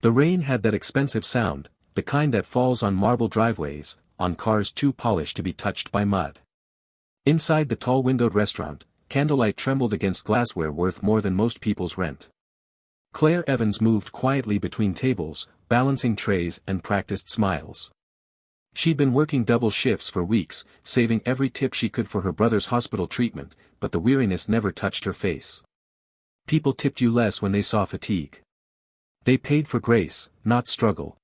The rain had that expensive sound, the kind that falls on marble driveways, on cars too polished to be touched by mud. Inside the tall windowed restaurant, candlelight trembled against glassware worth more than most people's rent. Claire Evans moved quietly between tables, balancing trays and practiced smiles. She'd been working double shifts for weeks, saving every tip she could for her brother's hospital treatment, but the weariness never touched her face. People tipped you less when they saw fatigue. They paid for grace, not struggle.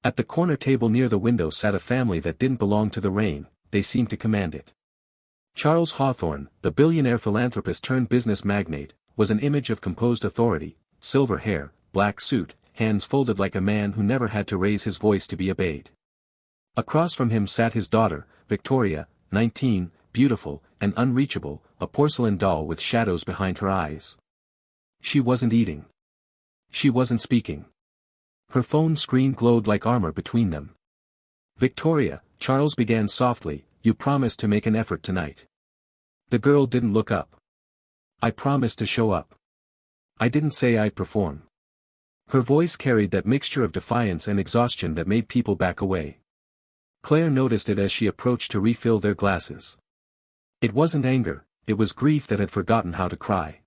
At the corner table near the window sat a family that didn't belong to the rain, they seemed to command it. Charles Hawthorne, the billionaire philanthropist turned business magnate, was an image of composed authority, silver hair, black suit, hands folded like a man who never had to raise his voice to be obeyed. Across from him sat his daughter, Victoria, 19, beautiful and unreachable, a porcelain doll with shadows behind her eyes. She wasn't eating. She wasn't speaking. Her phone screen glowed like armor between them. "Victoria," Charles began softly, "you promised to make an effort tonight." The girl didn't look up. "I promised to show up. I didn't say I'd perform." Her voice carried that mixture of defiance and exhaustion that made people back away. Claire noticed it as she approached to refill their glasses. It wasn't anger, it was grief that had forgotten how to cry.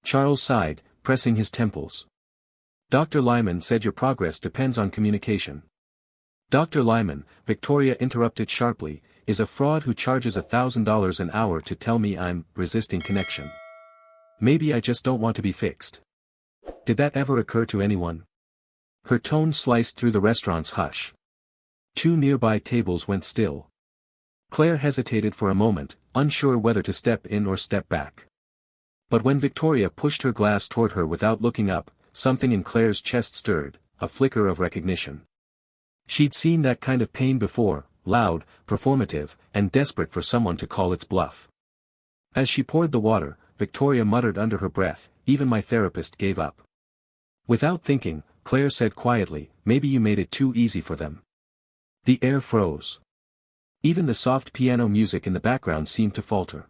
Charles sighed, pressing his temples. "Dr. Lyman said your progress depends on communication." "Dr. Lyman," Victoria interrupted sharply, "is a fraud who charges $1,000 an hour to tell me I'm resisting connection. Maybe I just don't want to be fixed. Did that ever occur to anyone?" Her tone sliced through the restaurant's hush. Two nearby tables went still. Claire hesitated for a moment, unsure whether to step in or step back. But when Victoria pushed her glass toward her without looking up, something in Claire's chest stirred, a flicker of recognition. She'd seen that kind of pain before, loud, performative, and desperate for someone to call its bluff. As she poured the water, Victoria muttered under her breath, "Even my therapist gave up." Without thinking, Claire said quietly, "Maybe you made it too easy for them." The air froze. Even the soft piano music in the background seemed to falter.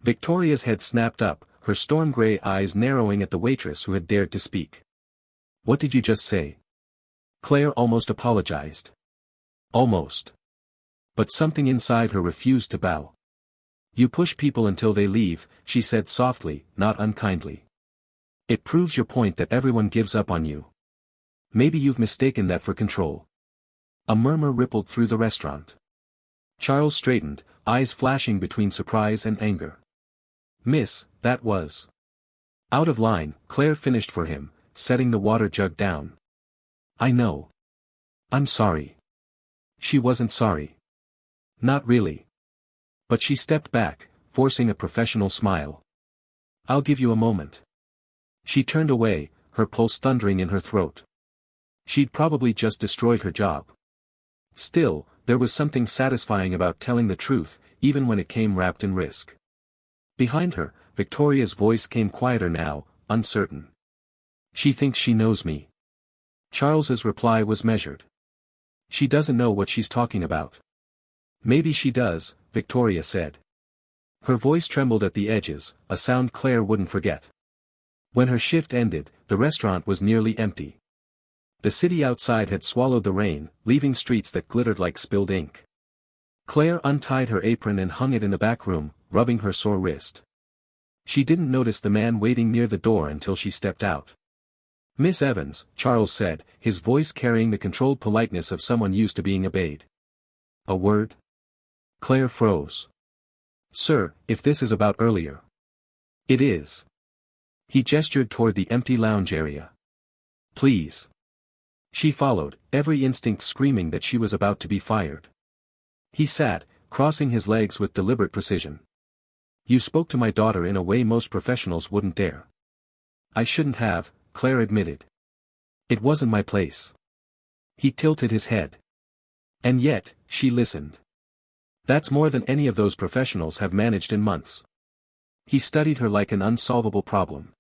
Victoria's head snapped up, her storm-gray eyes narrowing at the waitress who had dared to speak. "What did you just say?" Claire almost apologized. Almost. But something inside her refused to bow. "You push people until they leave," she said softly, not unkindly. "It proves your point that everyone gives up on you. Maybe you've mistaken that for control." A murmur rippled through the restaurant. Charles straightened, eyes flashing between surprise and anger. "Miss, that was..." Out of line, Claire finished for him, setting the water jug down. "I know. I'm sorry." She wasn't sorry. Not really. But she stepped back, forcing a professional smile. "I'll give you a moment." She turned away, her pulse thundering in her throat. She'd probably just destroyed her job. Still, there was something satisfying about telling the truth, even when it came wrapped in risk. Behind her, Victoria's voice came quieter now, uncertain. "She thinks she knows me." Charles's reply was measured. "She doesn't know what she's talking about." "Maybe she does," Victoria said. Her voice trembled at the edges, a sound Claire wouldn't forget. When her shift ended, the restaurant was nearly empty. The city outside had swallowed the rain, leaving streets that glittered like spilled ink. Claire untied her apron and hung it in the back room, rubbing her sore wrist. She didn't notice the man waiting near the door until she stepped out. "Miss Evans," Charles said, his voice carrying the controlled politeness of someone used to being obeyed. "A word?" Claire froze. "Sir, if this is about earlier." "It is." He gestured toward the empty lounge area. "Please." She followed, every instinct screaming that she was about to be fired. He sat, crossing his legs with deliberate precision. "You spoke to my daughter in a way most professionals wouldn't dare." "I shouldn't have," Claire admitted. "It wasn't my place." He tilted his head. "And yet, she listened. That's more than any of those professionals have managed in months." He studied her like an unsolvable problem.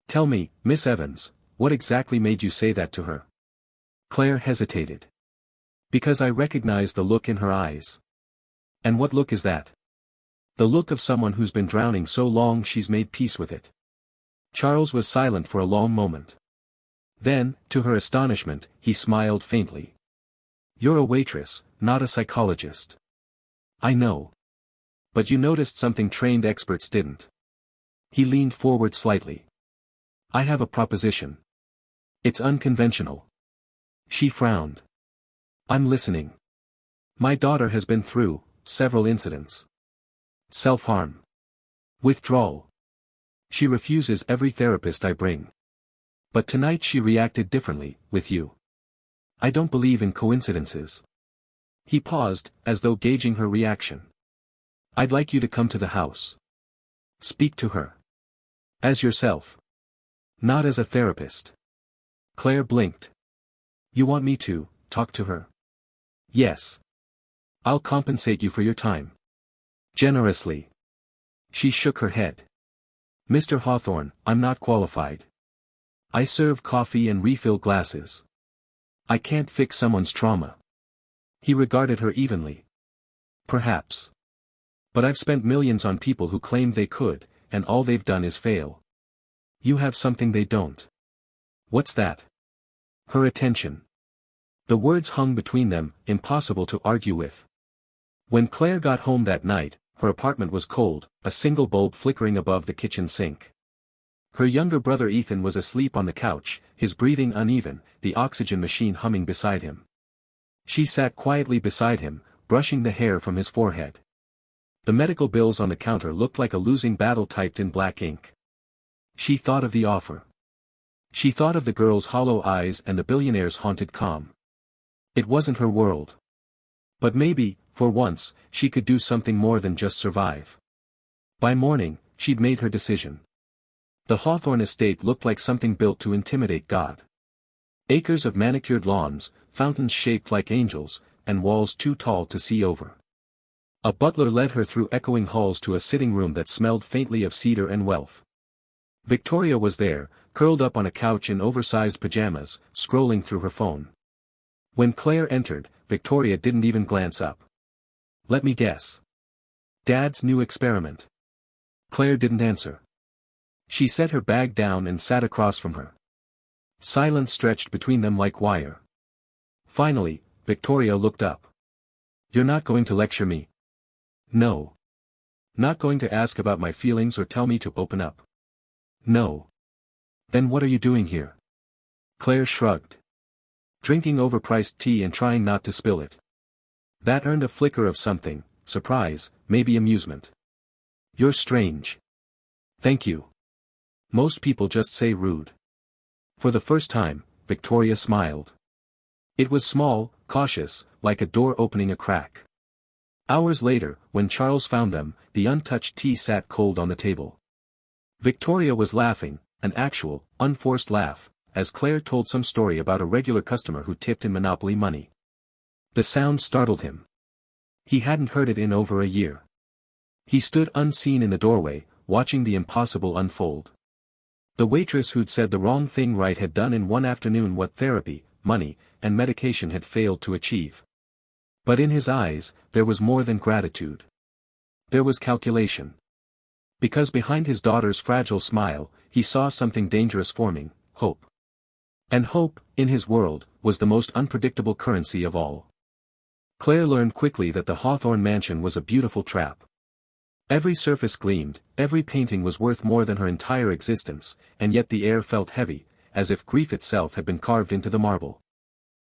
"Tell me, Miss Evans, what exactly made you say that to her?" Claire hesitated. "Because I recognized the look in her eyes." "And what look is that?" "The look of someone who's been drowning so long she's made peace with it." Charles was silent for a long moment. Then, to her astonishment, he smiled faintly. "You're a waitress, not a psychologist." "I know. But you noticed something trained experts didn't." He leaned forward slightly. "I have a proposition. It's unconventional." She frowned. "I'm listening." "My daughter has been through several incidents. Self-harm. Withdrawal. She refuses every therapist I bring. But tonight she reacted differently, with you. I don't believe in coincidences." He paused, as though gauging her reaction. "I'd like you to come to the house. Speak to her. As yourself. Not as a therapist." Claire blinked. "You want me to talk to her?" "Yes. I'll compensate you for your time. Generously." She shook her head. "Mr. Hawthorne, I'm not qualified. I serve coffee and refill glasses. I can't fix someone's trauma." He regarded her evenly. "Perhaps. But I've spent millions on people who claimed they could, and all they've done is fail. You have something they don't." "What's that?" Her attention. The words hung between them, impossible to argue with. When Claire got home that night, her apartment was cold, a single bulb flickering above the kitchen sink. Her younger brother Ethan was asleep on the couch, his breathing uneven, the oxygen machine humming beside him. She sat quietly beside him, brushing the hair from his forehead. The medical bills on the counter looked like a losing battle typed in black ink. She thought of the offer. She thought of the girl's hollow eyes and the billionaire's haunted calm. It wasn't her world. But maybe, for once, she could do something more than just survive. By morning, she'd made her decision. The Hawthorne estate looked like something built to intimidate God. Acres of manicured lawns, fountains shaped like angels, and walls too tall to see over. A butler led her through echoing halls to a sitting room that smelled faintly of cedar and wealth. Victoria was there, curled up on a couch in oversized pajamas, scrolling through her phone. When Claire entered, Victoria didn't even glance up. "Let me guess. Dad's new experiment." Claire didn't answer. She set her bag down and sat across from her. Silence stretched between them like wire. Finally, Victoria looked up. "You're not going to lecture me?" "No." "Not going to ask about my feelings or tell me to open up?" "No." "Then what are you doing here?" Claire shrugged. "Drinking overpriced tea and trying not to spill it." That earned a flicker of something, surprise, maybe amusement. "You're strange." "Thank you. Most people just say rude." For the first time, Victoria smiled. It was small, cautious, like a door opening a crack. Hours later, when Charles found them, the untouched tea sat cold on the table. Victoria was laughing, an actual, unforced laugh, as Claire told some story about a regular customer who tipped in Monopoly money. The sound startled him. He hadn't heard it in over a year. He stood unseen in the doorway, watching the impossible unfold. The waitress who'd said the wrong thing right had done in one afternoon what therapy, money, and medication had failed to achieve. But in his eyes, there was more than gratitude. There was calculation. Because behind his daughter's fragile smile, he saw something dangerous forming, hope. And hope, in his world, was the most unpredictable currency of all. Claire learned quickly that the Hawthorne mansion was a beautiful trap. Every surface gleamed, every painting was worth more than her entire existence, and yet the air felt heavy, as if grief itself had been carved into the marble.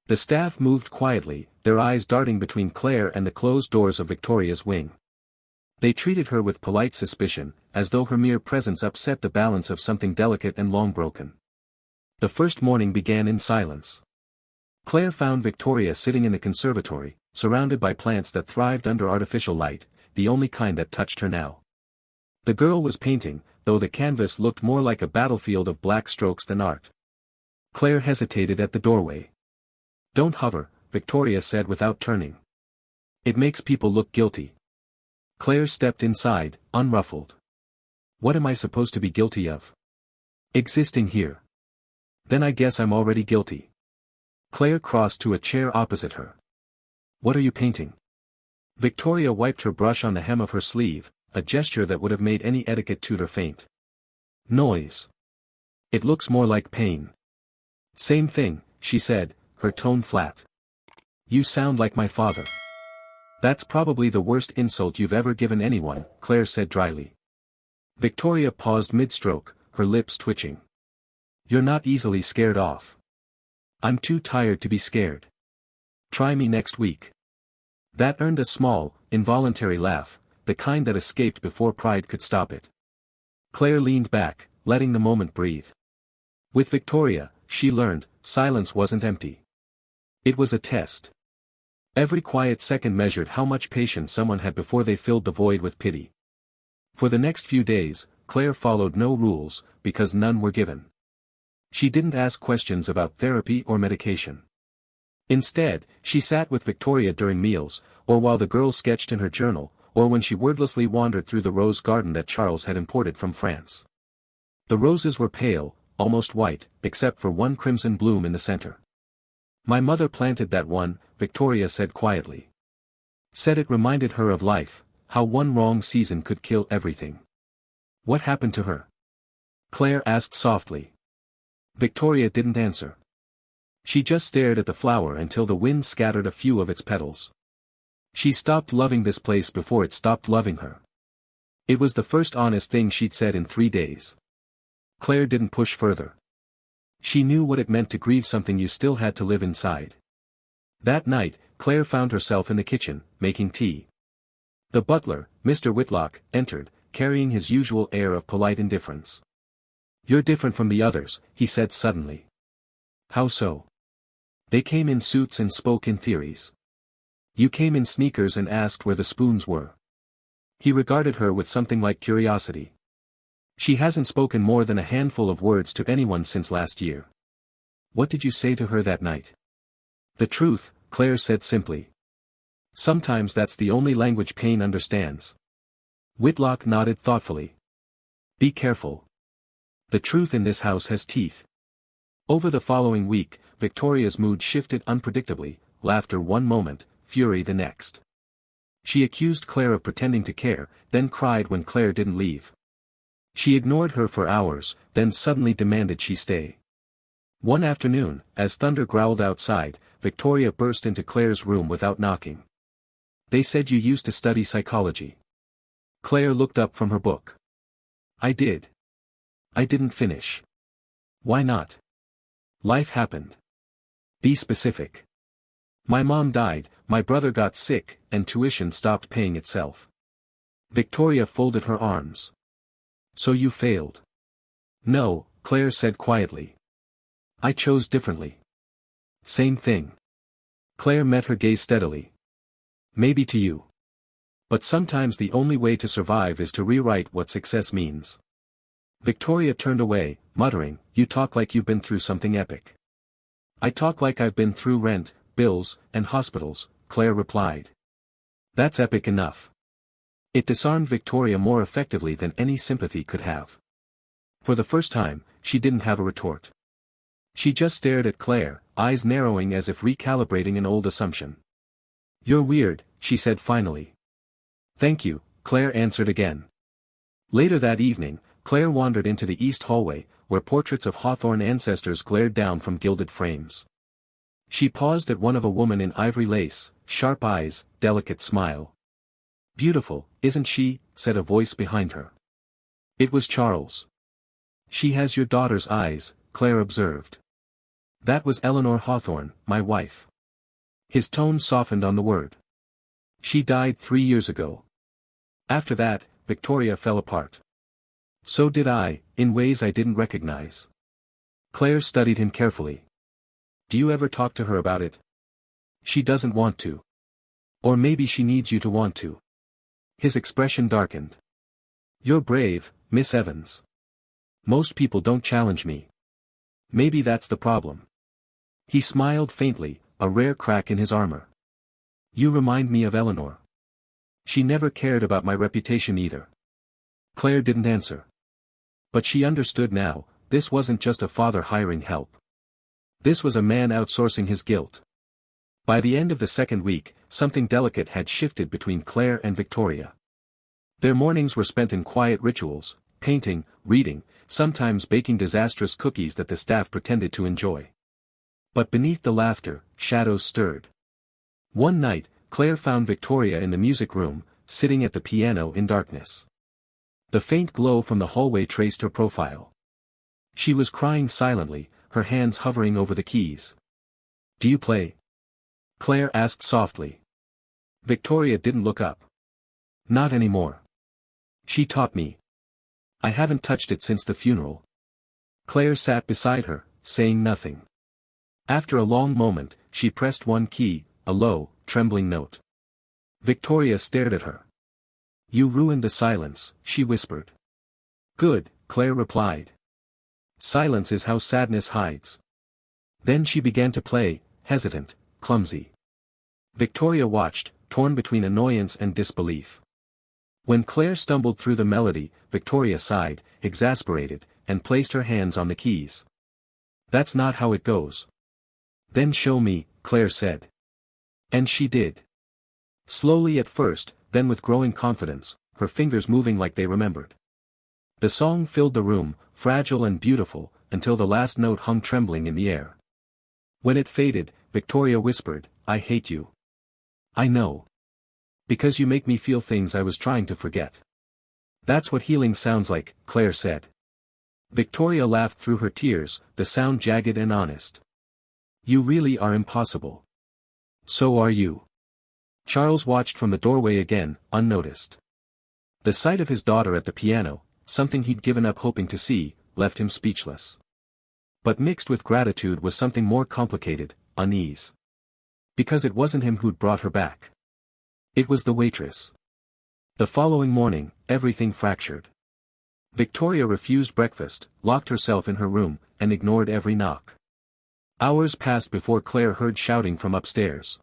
The staff moved quietly, their eyes darting between Claire and the closed doors of Victoria's wing. They treated her with polite suspicion, as though her mere presence upset the balance of something delicate and long broken. The first morning began in silence. Claire found Victoria sitting in the conservatory, surrounded by plants that thrived under artificial light, the only kind that touched her now. The girl was painting, though the canvas looked more like a battlefield of black strokes than art. Claire hesitated at the doorway. "Don't hover," Victoria said without turning. "It makes people look guilty." Claire stepped inside, unruffled. "What am I supposed to be guilty of?" "Existing here." "Then I guess I'm already guilty." Claire crossed to a chair opposite her. "What are you painting?" Victoria wiped her brush on the hem of her sleeve, a gesture that would have made any etiquette tutor faint. "Noise. It looks more like pain." Same thing, she said, her tone flat. You sound like my father. That's probably the worst insult you've ever given anyone, Claire said dryly. Victoria paused mid-stroke, her lips twitching. You're not easily scared off. I'm too tired to be scared. Try me next week. That earned a small, involuntary laugh, the kind that escaped before pride could stop it. Claire leaned back, letting the moment breathe. With Victoria, she learned, silence wasn't empty. It was a test. Every quiet second measured how much patience someone had before they filled the void with pity. For the next few days, Claire followed no rules, because none were given. She didn't ask questions about therapy or medication. Instead, she sat with Victoria during meals, or while the girl sketched in her journal, or when she wordlessly wandered through the rose garden that Charles had imported from France. The roses were pale, almost white, except for one crimson bloom in the center. My mother planted that one, Victoria said quietly. Said it reminded her of life, how one wrong season could kill everything. What happened to her? Claire asked softly. Victoria didn't answer. She just stared at the flower until the wind scattered a few of its petals. She stopped loving this place before it stopped loving her. It was the first honest thing she'd said in 3 days. Claire didn't push further. She knew what it meant to grieve something you still had to live inside. That night, Claire found herself in the kitchen, making tea. The butler, Mr. Whitlock, entered, carrying his usual air of polite indifference. You're different from the others, he said suddenly. How so? They came in suits and spoke in theories. You came in sneakers and asked where the spoons were. He regarded her with something like curiosity. She hasn't spoken more than a handful of words to anyone since last year. What did you say to her that night? The truth, Claire said simply. Sometimes that's the only language pain understands. Whitlock nodded thoughtfully. Be careful. The truth in this house has teeth. Over the following week, Victoria's mood shifted unpredictably, laughter one moment, fury the next. She accused Claire of pretending to care, then cried when Claire didn't leave. She ignored her for hours, then suddenly demanded she stay. One afternoon, as thunder growled outside, Victoria burst into Claire's room without knocking. They said you used to study psychology. Claire looked up from her book. I did. I didn't finish. Why not? Life happened. Be specific. My mom died, my brother got sick, and tuition stopped paying itself. Victoria folded her arms. So you failed? No, Claire said quietly. I chose differently. Same thing. Claire met her gaze steadily. Maybe to you. But sometimes the only way to survive is to rewrite what success means. Victoria turned away, muttering, You talk like you've been through something epic. I talk like I've been through rent, bills, and hospitals, Claire replied. That's epic enough. It disarmed Victoria more effectively than any sympathy could have. For the first time, she didn't have a retort. She just stared at Claire, eyes narrowing as if recalibrating an old assumption. You're weird, she said finally. Thank you, Claire answered again. Later that evening, Claire wandered into the east hallway, where portraits of Hawthorne ancestors glared down from gilded frames. She paused at one of a woman in ivory lace, sharp eyes, delicate smile. Beautiful, isn't she? Said a voice behind her. It was Charles. She has your daughter's eyes, Claire observed. That was Eleanor Hawthorne, my wife. His tone softened on the word. She died 3 years ago. After that, Victoria fell apart. So did I, in ways I didn't recognize. Claire studied him carefully. Do you ever talk to her about it? She doesn't want to. Or maybe she needs you to want to. His expression darkened. You're brave, Miss Evans. Most people don't challenge me. Maybe that's the problem. He smiled faintly, a rare crack in his armor. You remind me of Eleanor. She never cared about my reputation either. Claire didn't answer. But she understood now, this wasn't just a father hiring help. This was a man outsourcing his guilt. By the end of the second week, something delicate had shifted between Claire and Victoria. Their mornings were spent in quiet rituals, painting, reading, sometimes baking disastrous cookies that the staff pretended to enjoy. But beneath the laughter, shadows stirred. One night, Claire found Victoria in the music room, sitting at the piano in darkness. The faint glow from the hallway traced her profile. She was crying silently, her hands hovering over the keys. "Do you play?" Claire asked softly. Victoria didn't look up. "Not anymore. She taught me. I haven't touched it since the funeral." Claire sat beside her, saying nothing. After a long moment, she pressed one key, a low, trembling note. Victoria stared at her. "You ruined the silence," she whispered. "Good," Claire replied. "Silence is how sadness hides." Then she began to play, hesitant, clumsy. Victoria watched, torn between annoyance and disbelief. When Claire stumbled through the melody, Victoria sighed, exasperated, and placed her hands on the keys. "That's not how it goes." "Then show me," Claire said. And she did. Slowly at first, then with growing confidence, her fingers moving like they remembered. The song filled the room, fragile and beautiful, until the last note hung trembling in the air. When it faded, Victoria whispered, "I hate you." "I know. Because you make me feel things I was trying to forget." "That's what healing sounds like," Claire said. Victoria laughed through her tears, the sound jagged and honest. "You really are impossible." "So are you." Charles watched from the doorway again, unnoticed. The sight of his daughter at the piano, something he'd given up hoping to see, left him speechless. But mixed with gratitude was something more complicated, unease. Because it wasn't him who'd brought her back. It was the waitress. The following morning, everything fractured. Victoria refused breakfast, locked herself in her room, and ignored every knock. Hours passed before Claire heard shouting from upstairs.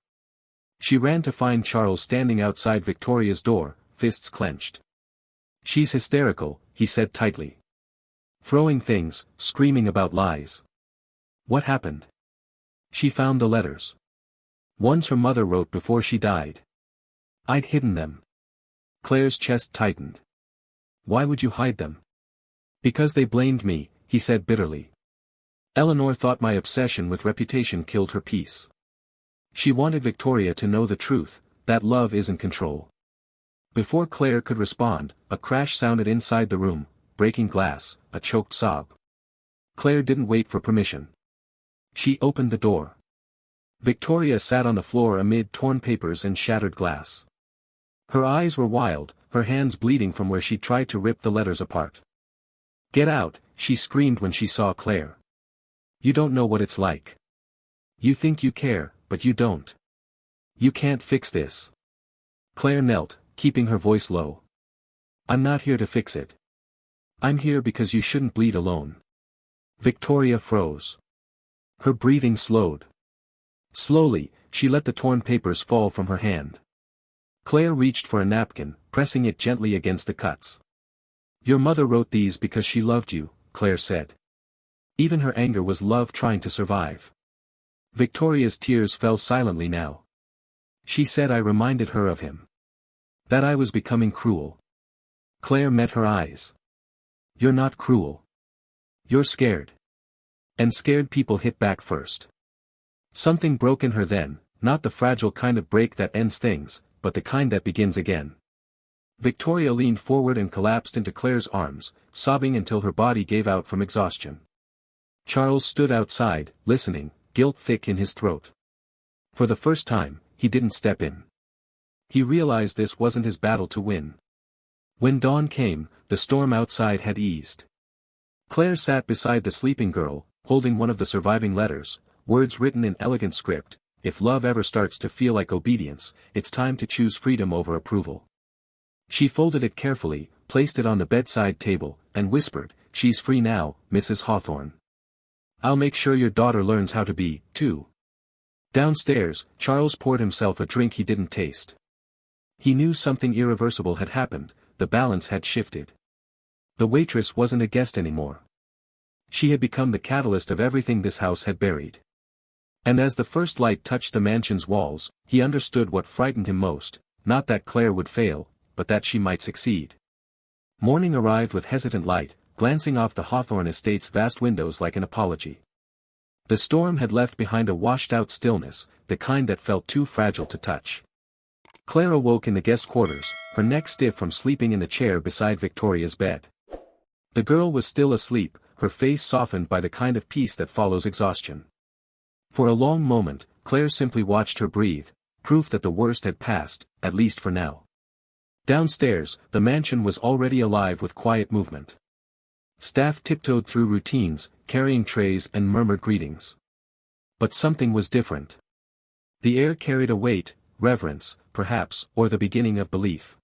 She ran to find Charles standing outside Victoria's door, fists clenched. "She's hysterical," he said tightly. "Throwing things, screaming about lies." "What happened?" "She found the letters. Ones her mother wrote before she died. I'd hidden them." Claire's chest tightened. "Why would you hide them?" "Because they blamed me," he said bitterly. "Eleanor thought my obsession with reputation killed her peace. She wanted Victoria to know the truth, that love isn't control." Before Claire could respond, a crash sounded inside the room, breaking glass, a choked sob. Claire didn't wait for permission. She opened the door. Victoria sat on the floor amid torn papers and shattered glass. Her eyes were wild, her hands bleeding from where she tried to rip the letters apart. "Get out," she screamed when she saw Claire. "You don't know what it's like. You think you care, but you don't. You can't fix this." Claire knelt, keeping her voice low. "I'm not here to fix it. I'm here because you shouldn't bleed alone." Victoria froze. Her breathing slowed. Slowly, she let the torn papers fall from her hand. Claire reached for a napkin, pressing it gently against the cuts. "Your mother wrote these because she loved you," Claire said. Even her anger was love trying to survive. Victoria's tears fell silently now. "She said I reminded her of him. That I was becoming cruel." Claire met her eyes. "You're not cruel. You're scared. And scared people hit back first." Something broke in her then, not the fragile kind of break that ends things, but the kind that begins again. Victoria leaned forward and collapsed into Claire's arms, sobbing until her body gave out from exhaustion. Charles stood outside, listening, guilt thick in his throat. For the first time, he didn't step in. He realized this wasn't his battle to win. When dawn came, the storm outside had eased. Claire sat beside the sleeping girl, holding one of the surviving letters, words written in elegant script. "If love ever starts to feel like obedience, it's time to choose freedom over approval." She folded it carefully, placed it on the bedside table, and whispered, "She's free now, Mrs. Hawthorne. I'll make sure your daughter learns how to be, too." Downstairs, Charles poured himself a drink he didn't taste. He knew something irreversible had happened, the balance had shifted. The waitress wasn't a guest anymore. She had become the catalyst of everything this house had buried. And as the first light touched the mansion's walls, he understood what frightened him most, not that Claire would fail, but that she might succeed. Morning arrived with hesitant light, glancing off the Hawthorne estate's vast windows like an apology. The storm had left behind a washed-out stillness, the kind that felt too fragile to touch. Claire awoke in the guest quarters, her neck stiff from sleeping in a chair beside Victoria's bed. The girl was still asleep, her face softened by the kind of peace that follows exhaustion. For a long moment, Claire simply watched her breathe, proof that the worst had passed, at least for now. Downstairs, the mansion was already alive with quiet movement. Staff tiptoed through routines, carrying trays and murmured greetings. But something was different. The air carried a weight, reverence, perhaps, or the beginning of belief.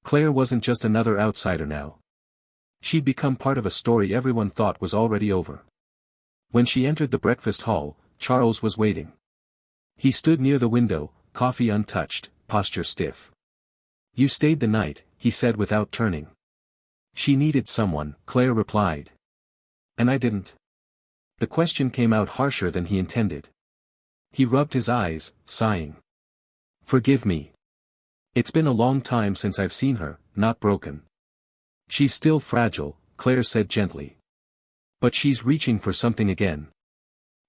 Claire wasn't just another outsider now. She'd become part of a story everyone thought was already over. When she entered the breakfast hall, Charles was waiting. He stood near the window, coffee untouched, posture stiff. "You stayed the night," he said without turning. "She needed someone," Claire replied. "And I didn't." The question came out harsher than he intended. He rubbed his eyes, sighing. "Forgive me. It's been a long time since I've seen her, not broken." "She's still fragile," Claire said gently. "But she's reaching for something again."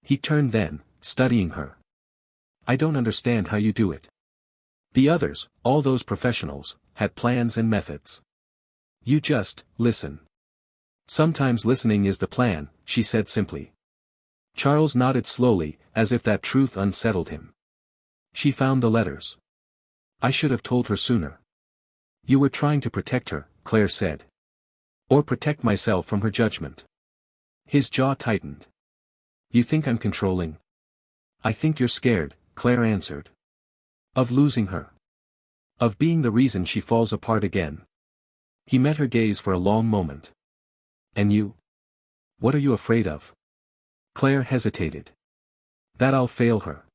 He turned then, studying her. "I don't understand how you do it." The others, all those professionals, had plans and methods. "You just, listen." "Sometimes listening is the plan," she said simply. Charles nodded slowly, as if that truth unsettled him. "She found the letters. I should have told her sooner." "You were trying to protect her," Claire said. "Or protect myself from her judgment." His jaw tightened. "You think I'm controlling?" "I think you're scared," Claire answered. "Of losing her. Of being the reason she falls apart again." He met her gaze for a long moment. "And you? What are you afraid of?" Claire hesitated. "That I'll fail her.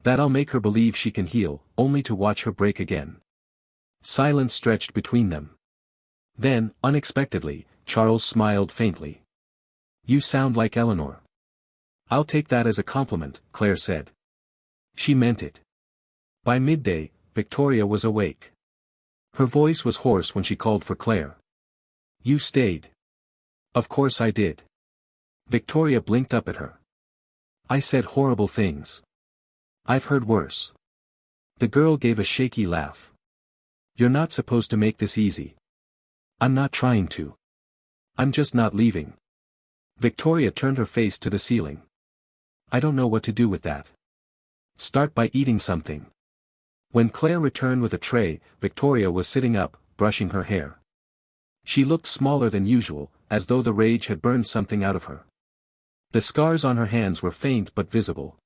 That I'll make her believe she can heal, only to watch her break again." Silence stretched between them. Then, unexpectedly, Charles smiled faintly. "You sound like Eleanor." "I'll take that as a compliment," Claire said. She meant it. By midday, Victoria was awake. Her voice was hoarse when she called for Claire. "You stayed." "Of course I did." Victoria blinked up at her. "I said horrible things. I've heard worse." The girl gave a shaky laugh. "You're not supposed to make this easy." "I'm not trying to. I'm just not leaving." Victoria turned her face to the ceiling. "I don't know what to do with that." "Start by eating something." When Claire returned with a tray, Victoria was sitting up, brushing her hair. She looked smaller than usual, as though the rage had burned something out of her. The scars on her hands were faint but visible.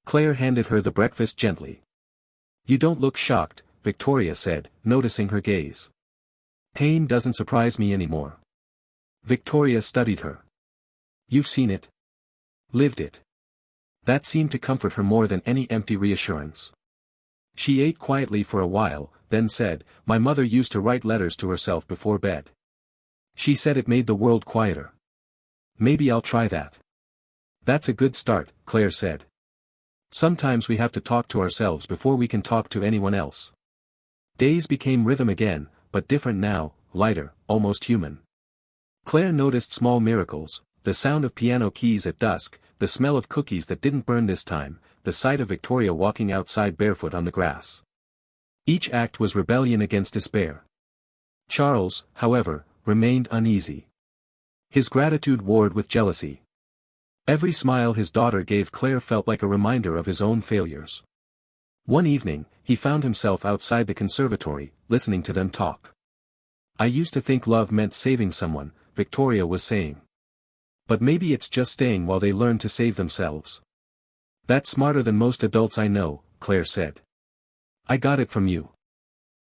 Claire handed her the breakfast gently. "You don't look shocked," Victoria said, noticing her gaze. "Pain doesn't surprise me anymore." Victoria studied her. "You've seen it. Lived it." That seemed to comfort her more than any empty reassurance. She ate quietly for a while, then said, "My mother used to write letters to herself before bed. She said it made the world quieter. Maybe I'll try that." "That's a good start," Claire said. "Sometimes we have to talk to ourselves before we can talk to anyone else." Days became rhythm again, but different now, lighter, almost human. Claire noticed small miracles, the sound of piano keys at dusk, the smell of cookies that didn't burn this time, the sight of Victoria walking outside barefoot on the grass. Each act was rebellion against despair. Charles, however, remained uneasy. His gratitude warred with jealousy. Every smile his daughter gave Claire felt like a reminder of his own failures. One evening, he found himself outside the conservatory, listening to them talk. "I used to think love meant saving someone," Victoria was saying. "But maybe it's just staying while they learn to save themselves." "That's smarter than most adults I know," Claire said. "I got it from you."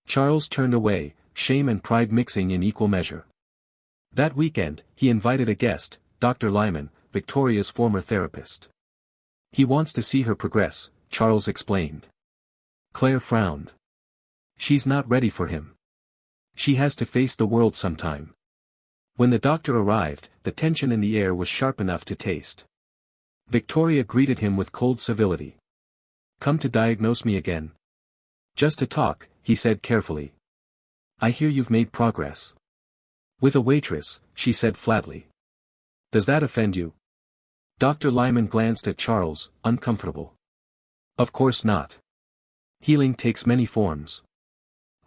Charles turned away, shame and pride mixing in equal measure. That weekend, he invited a guest, Dr. Lyman, Victoria's former therapist. "He wants to see her progress," Charles explained. Claire frowned. "She's not ready for him. She has to face the world sometime." When the doctor arrived, the tension in the air was sharp enough to taste. Victoria greeted him with cold civility. "Come to diagnose me again?" "Just to talk," he said carefully. "I hear you've made progress." "With a waitress," she said flatly. "Does that offend you?" Dr. Lyman glanced at Charles, uncomfortable. Of course not. Healing takes many forms.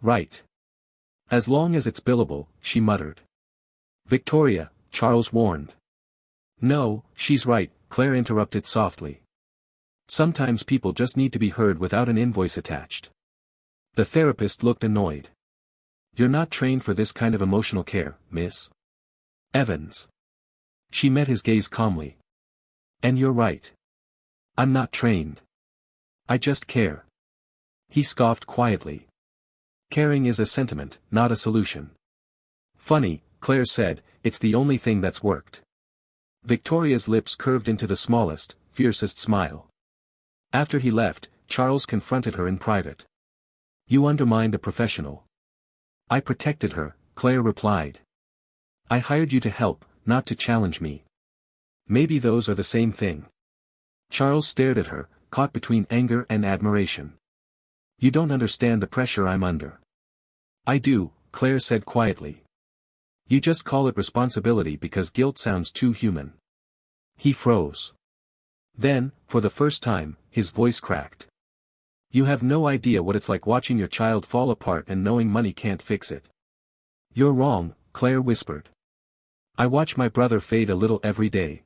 Right. As long as it's billable, she muttered. Victoria, Charles warned. No, she's right, Claire interrupted softly. Sometimes people just need to be heard without an invoice attached. The therapist looked annoyed. You're not trained for this kind of emotional care, Miss Evans. She met his gaze calmly. And you're right. I'm not trained. I just care. He scoffed quietly. Caring is a sentiment, not a solution. Funny, Claire said, it's the only thing that's worked. Victoria's lips curved into the smallest, fiercest smile. After he left, Charles confronted her in private. You undermined a professional. I protected her, Claire replied. I hired you to help, not to challenge me. Maybe those are the same thing. Charles stared at her, caught between anger and admiration. You don't understand the pressure I'm under. I do, Claire said quietly. You just call it responsibility because guilt sounds too human. He froze. Then, for the first time, his voice cracked. You have no idea what it's like watching your child fall apart and knowing money can't fix it. You're wrong, Claire whispered. I watch my brother fade a little every day.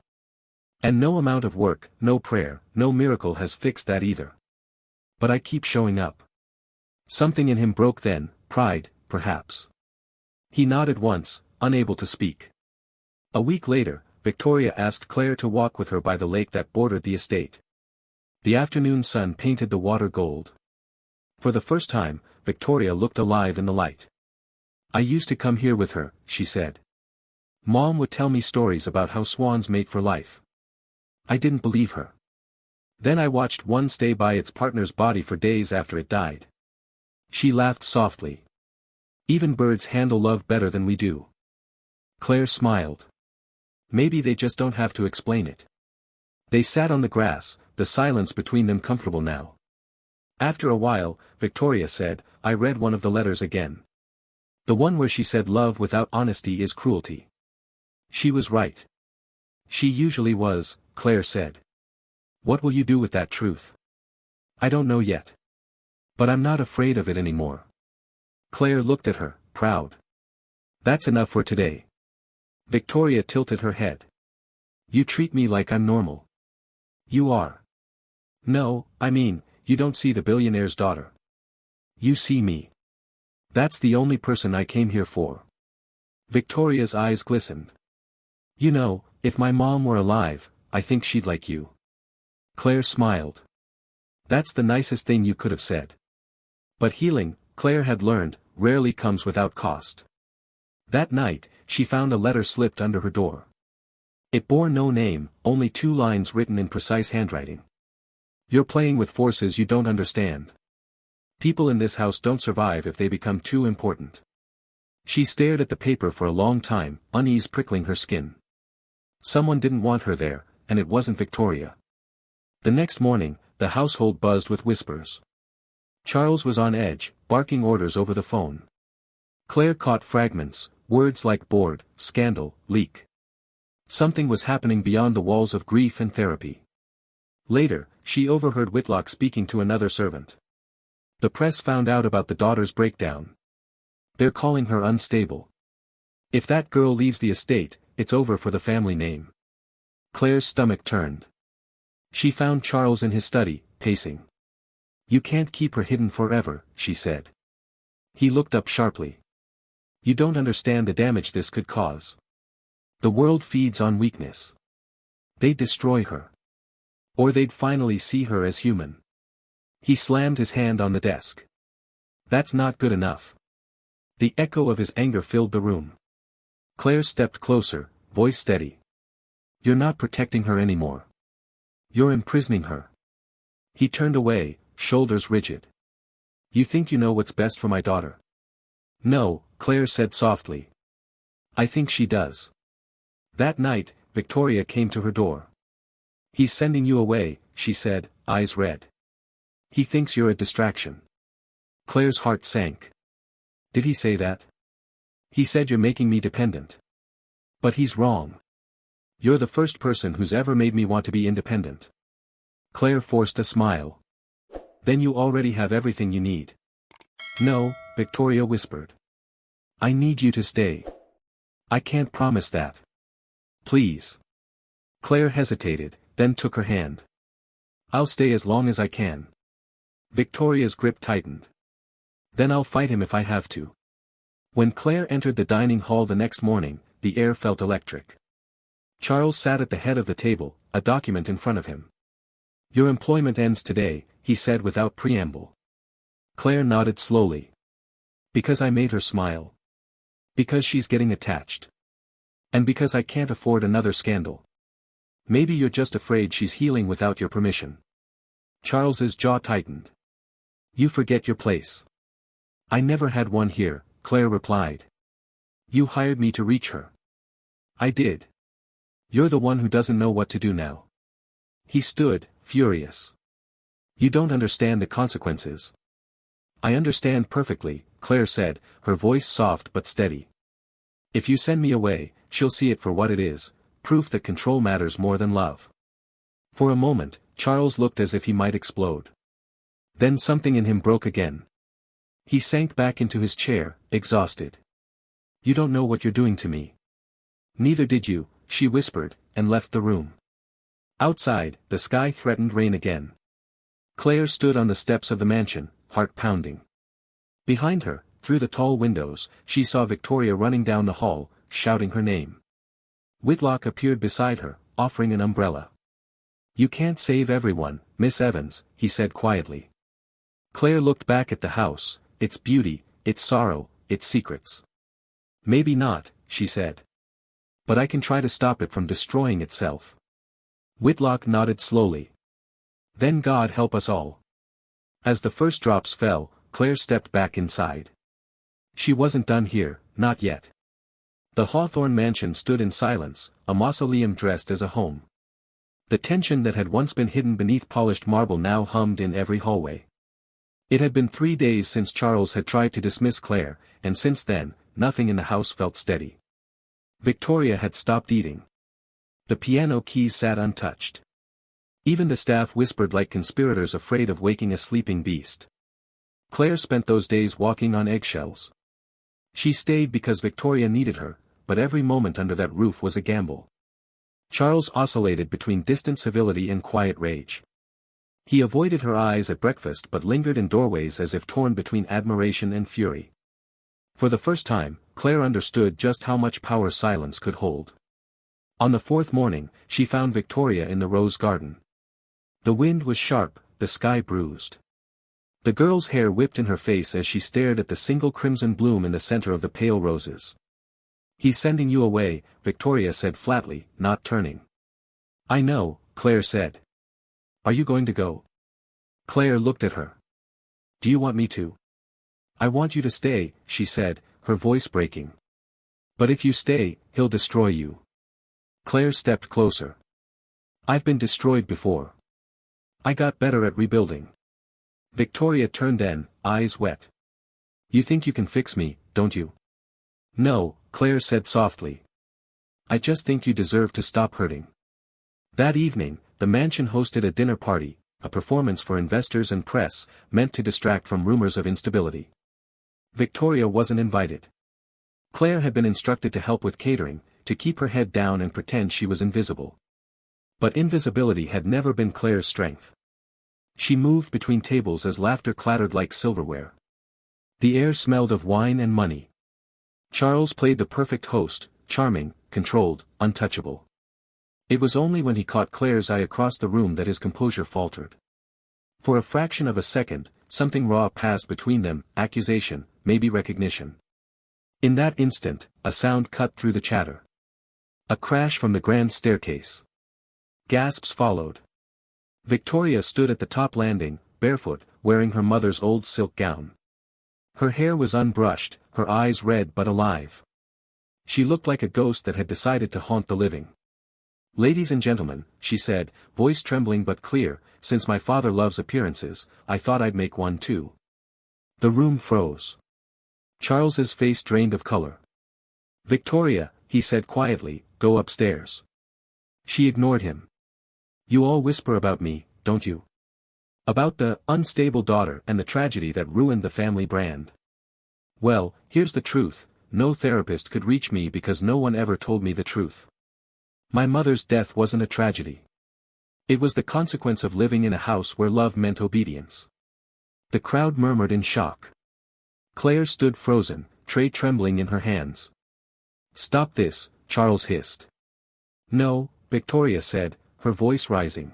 And no amount of work, no prayer, no miracle has fixed that either. But I keep showing up. Something in him broke then, pride, perhaps. He nodded once, unable to speak. A week later, Victoria asked Claire to walk with her by the lake that bordered the estate. The afternoon sun painted the water gold. For the first time, Victoria looked alive in the light. I used to come here with her, she said. Mom would tell me stories about how swans mate for life. I didn't believe her. Then I watched one stay by its partner's body for days after it died. She laughed softly. Even birds handle love better than we do. Claire smiled. Maybe they just don't have to explain it. They sat on the grass, the silence between them comfortable now. After a while, Victoria said, I read one of the letters again. The one where she said love without honesty is cruelty. She was right. She usually was, Claire said. What will you do with that truth? I don't know yet. But I'm not afraid of it anymore. Claire looked at her, proud. That's enough for today. Victoria tilted her head. You treat me like I'm normal. You are. No, I mean, you don't see the billionaire's daughter. You see me. That's the only person I came here for. Victoria's eyes glistened. You know, if my mom were alive, I think she'd like you. Claire smiled. That's the nicest thing you could have said. But healing, Claire had learned, rarely comes without cost. That night, she found a letter slipped under her door. It bore no name, only 2 lines written in precise handwriting. You're playing with forces you don't understand. People in this house don't survive if they become too important. She stared at the paper for a long time, unease prickling her skin. Someone didn't want her there, and it wasn't Victoria. The next morning, the household buzzed with whispers. Charles was on edge, barking orders over the phone. Claire caught fragments, words like board, scandal, leak. Something was happening beyond the walls of grief and therapy. Later, she overheard Whitlock speaking to another servant. The press found out about the daughter's breakdown. They're calling her unstable. If that girl leaves the estate, it's over for the family name. Claire's stomach turned. She found Charles in his study, pacing. You can't keep her hidden forever, she said. He looked up sharply. You don't understand the damage this could cause. The world feeds on weakness. They'd destroy her. Or they'd finally see her as human. He slammed his hand on the desk. That's not good enough. The echo of his anger filled the room. Claire stepped closer, voice steady. You're not protecting her anymore. You're imprisoning her. He turned away, shoulders rigid. You think you know what's best for my daughter? No, Claire said softly. I think she does. That night, Victoria came to her door. He's sending you away, she said, eyes red. He thinks you're a distraction. Claire's heart sank. Did he say that? He said you're making me dependent. But he's wrong. You're the first person who's ever made me want to be independent. Claire forced a smile. Then you already have everything you need. No, Victoria whispered. I need you to stay. I can't promise that. Please. Claire hesitated, then took her hand. I'll stay as long as I can. Victoria's grip tightened. Then I'll fight him if I have to. When Claire entered the dining hall the next morning, the air felt electric. Charles sat at the head of the table, a document in front of him. Your employment ends today, he said without preamble. Claire nodded slowly. Because I made her smile. Because she's getting attached. And because I can't afford another scandal. Maybe you're just afraid she's healing without your permission. Charles's jaw tightened. You forget your place. I never had one here, Claire replied. You hired me to reach her. I did. You're the one who doesn't know what to do now. He stood, furious. You don't understand the consequences. I understand perfectly, Claire said, her voice soft but steady. If you send me away, she'll see it for what it is, proof that control matters more than love. For a moment, Charles looked as if he might explode. Then something in him broke again. He sank back into his chair, exhausted. You don't know what you're doing to me. Neither did you, she whispered, and left the room. Outside, the sky threatened rain again. Claire stood on the steps of the mansion, heart pounding. Behind her, through the tall windows, she saw Victoria running down the hall, shouting her name. Whitlock appeared beside her, offering an umbrella. You can't save everyone, Miss Evans, he said quietly. Claire looked back at the house, its beauty, its sorrow, its secrets. Maybe not, she said. But I can try to stop it from destroying itself. Whitlock nodded slowly. Then God help us all. As the first drops fell, Claire stepped back inside. She wasn't done here, not yet. The Hawthorne mansion stood in silence, a mausoleum dressed as a home. The tension that had once been hidden beneath polished marble now hummed in every hallway. It had been 3 days since Charles had tried to dismiss Claire, and since then, nothing in the house felt steady. Victoria had stopped eating. The piano keys sat untouched. Even the staff whispered like conspirators afraid of waking a sleeping beast. Claire spent those days walking on eggshells. She stayed because Victoria needed her, but every moment under that roof was a gamble. Charles oscillated between distant civility and quiet rage. He avoided her eyes at breakfast but lingered in doorways as if torn between admiration and fury. For the first time, Claire understood just how much power silence could hold. On the 4th morning, she found Victoria in the rose garden. The wind was sharp, the sky bruised. The girl's hair whipped in her face as she stared at the single crimson bloom in the center of the pale roses. He's sending you away, Victoria said flatly, not turning. I know, Claire said. Are you going to go? Claire looked at her. Do you want me to? I want you to stay, she said, her voice breaking. But if you stay, he'll destroy you. Claire stepped closer. I've been destroyed before. I got better at rebuilding. Victoria turned then, eyes wet. You think you can fix me, don't you? No, Claire said softly. I just think you deserve to stop hurting. That evening, the mansion hosted a dinner party, a performance for investors and press, meant to distract from rumors of instability. Victoria wasn't invited. Claire had been instructed to help with catering, to keep her head down and pretend she was invisible. But invisibility had never been Claire's strength. She moved between tables as laughter clattered like silverware. The air smelled of wine and money. Charles played the perfect host, charming, controlled, untouchable. It was only when he caught Claire's eye across the room that his composure faltered. For a fraction of a second, something raw passed between them, accusation, maybe recognition. In that instant, a sound cut through the chatter. A crash from the grand staircase. Gasps followed. Victoria stood at the top landing, barefoot, wearing her mother's old silk gown. Her hair was unbrushed, her eyes red but alive. She looked like a ghost that had decided to haunt the living. Ladies and gentlemen, she said, voice trembling but clear, since my father loves appearances, I thought I'd make one too. The room froze. Charles's face drained of color. Victoria, he said quietly, go upstairs. She ignored him. You all whisper about me, don't you? About the unstable daughter and the tragedy that ruined the family brand. Well, here's the truth, no therapist could reach me because no one ever told me the truth. My mother's death wasn't a tragedy. It was the consequence of living in a house where love meant obedience. The crowd murmured in shock. Claire stood frozen, tray trembling in her hands. Stop this, Charles hissed. No, Victoria said, her voice rising.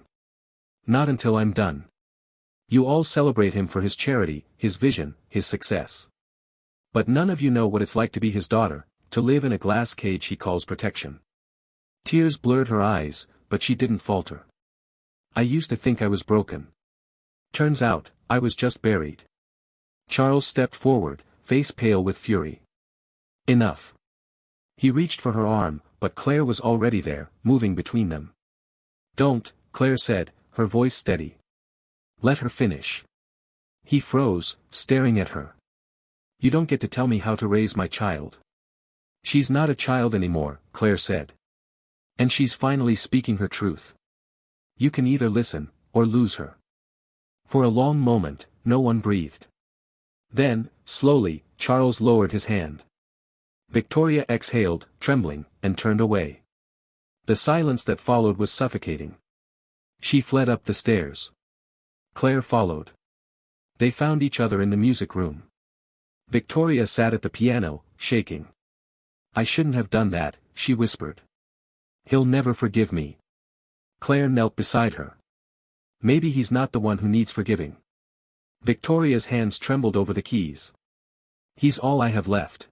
Not until I'm done. You all celebrate him for his charity, his vision, his success. But none of you know what it's like to be his daughter, to live in a glass cage he calls protection. Tears blurred her eyes, but she didn't falter. I used to think I was broken. Turns out, I was just buried. Charles stepped forward, face pale with fury. Enough. He reached for her arm, but Claire was already there, moving between them. Don't, Claire said, her voice steady. Let her finish. He froze, staring at her. You don't get to tell me how to raise my child. She's not a child anymore, Claire said. And she's finally speaking her truth. You can either listen, or lose her. For a long moment, no one breathed. Then, slowly, Charles lowered his hand. Victoria exhaled, trembling, and turned away. The silence that followed was suffocating. She fled up the stairs. Claire followed. They found each other in the music room. Victoria sat at the piano, shaking. I shouldn't have done that, she whispered. He'll never forgive me. Claire knelt beside her. Maybe he's not the one who needs forgiving. Victoria's hands trembled over the keys. He's all I have left.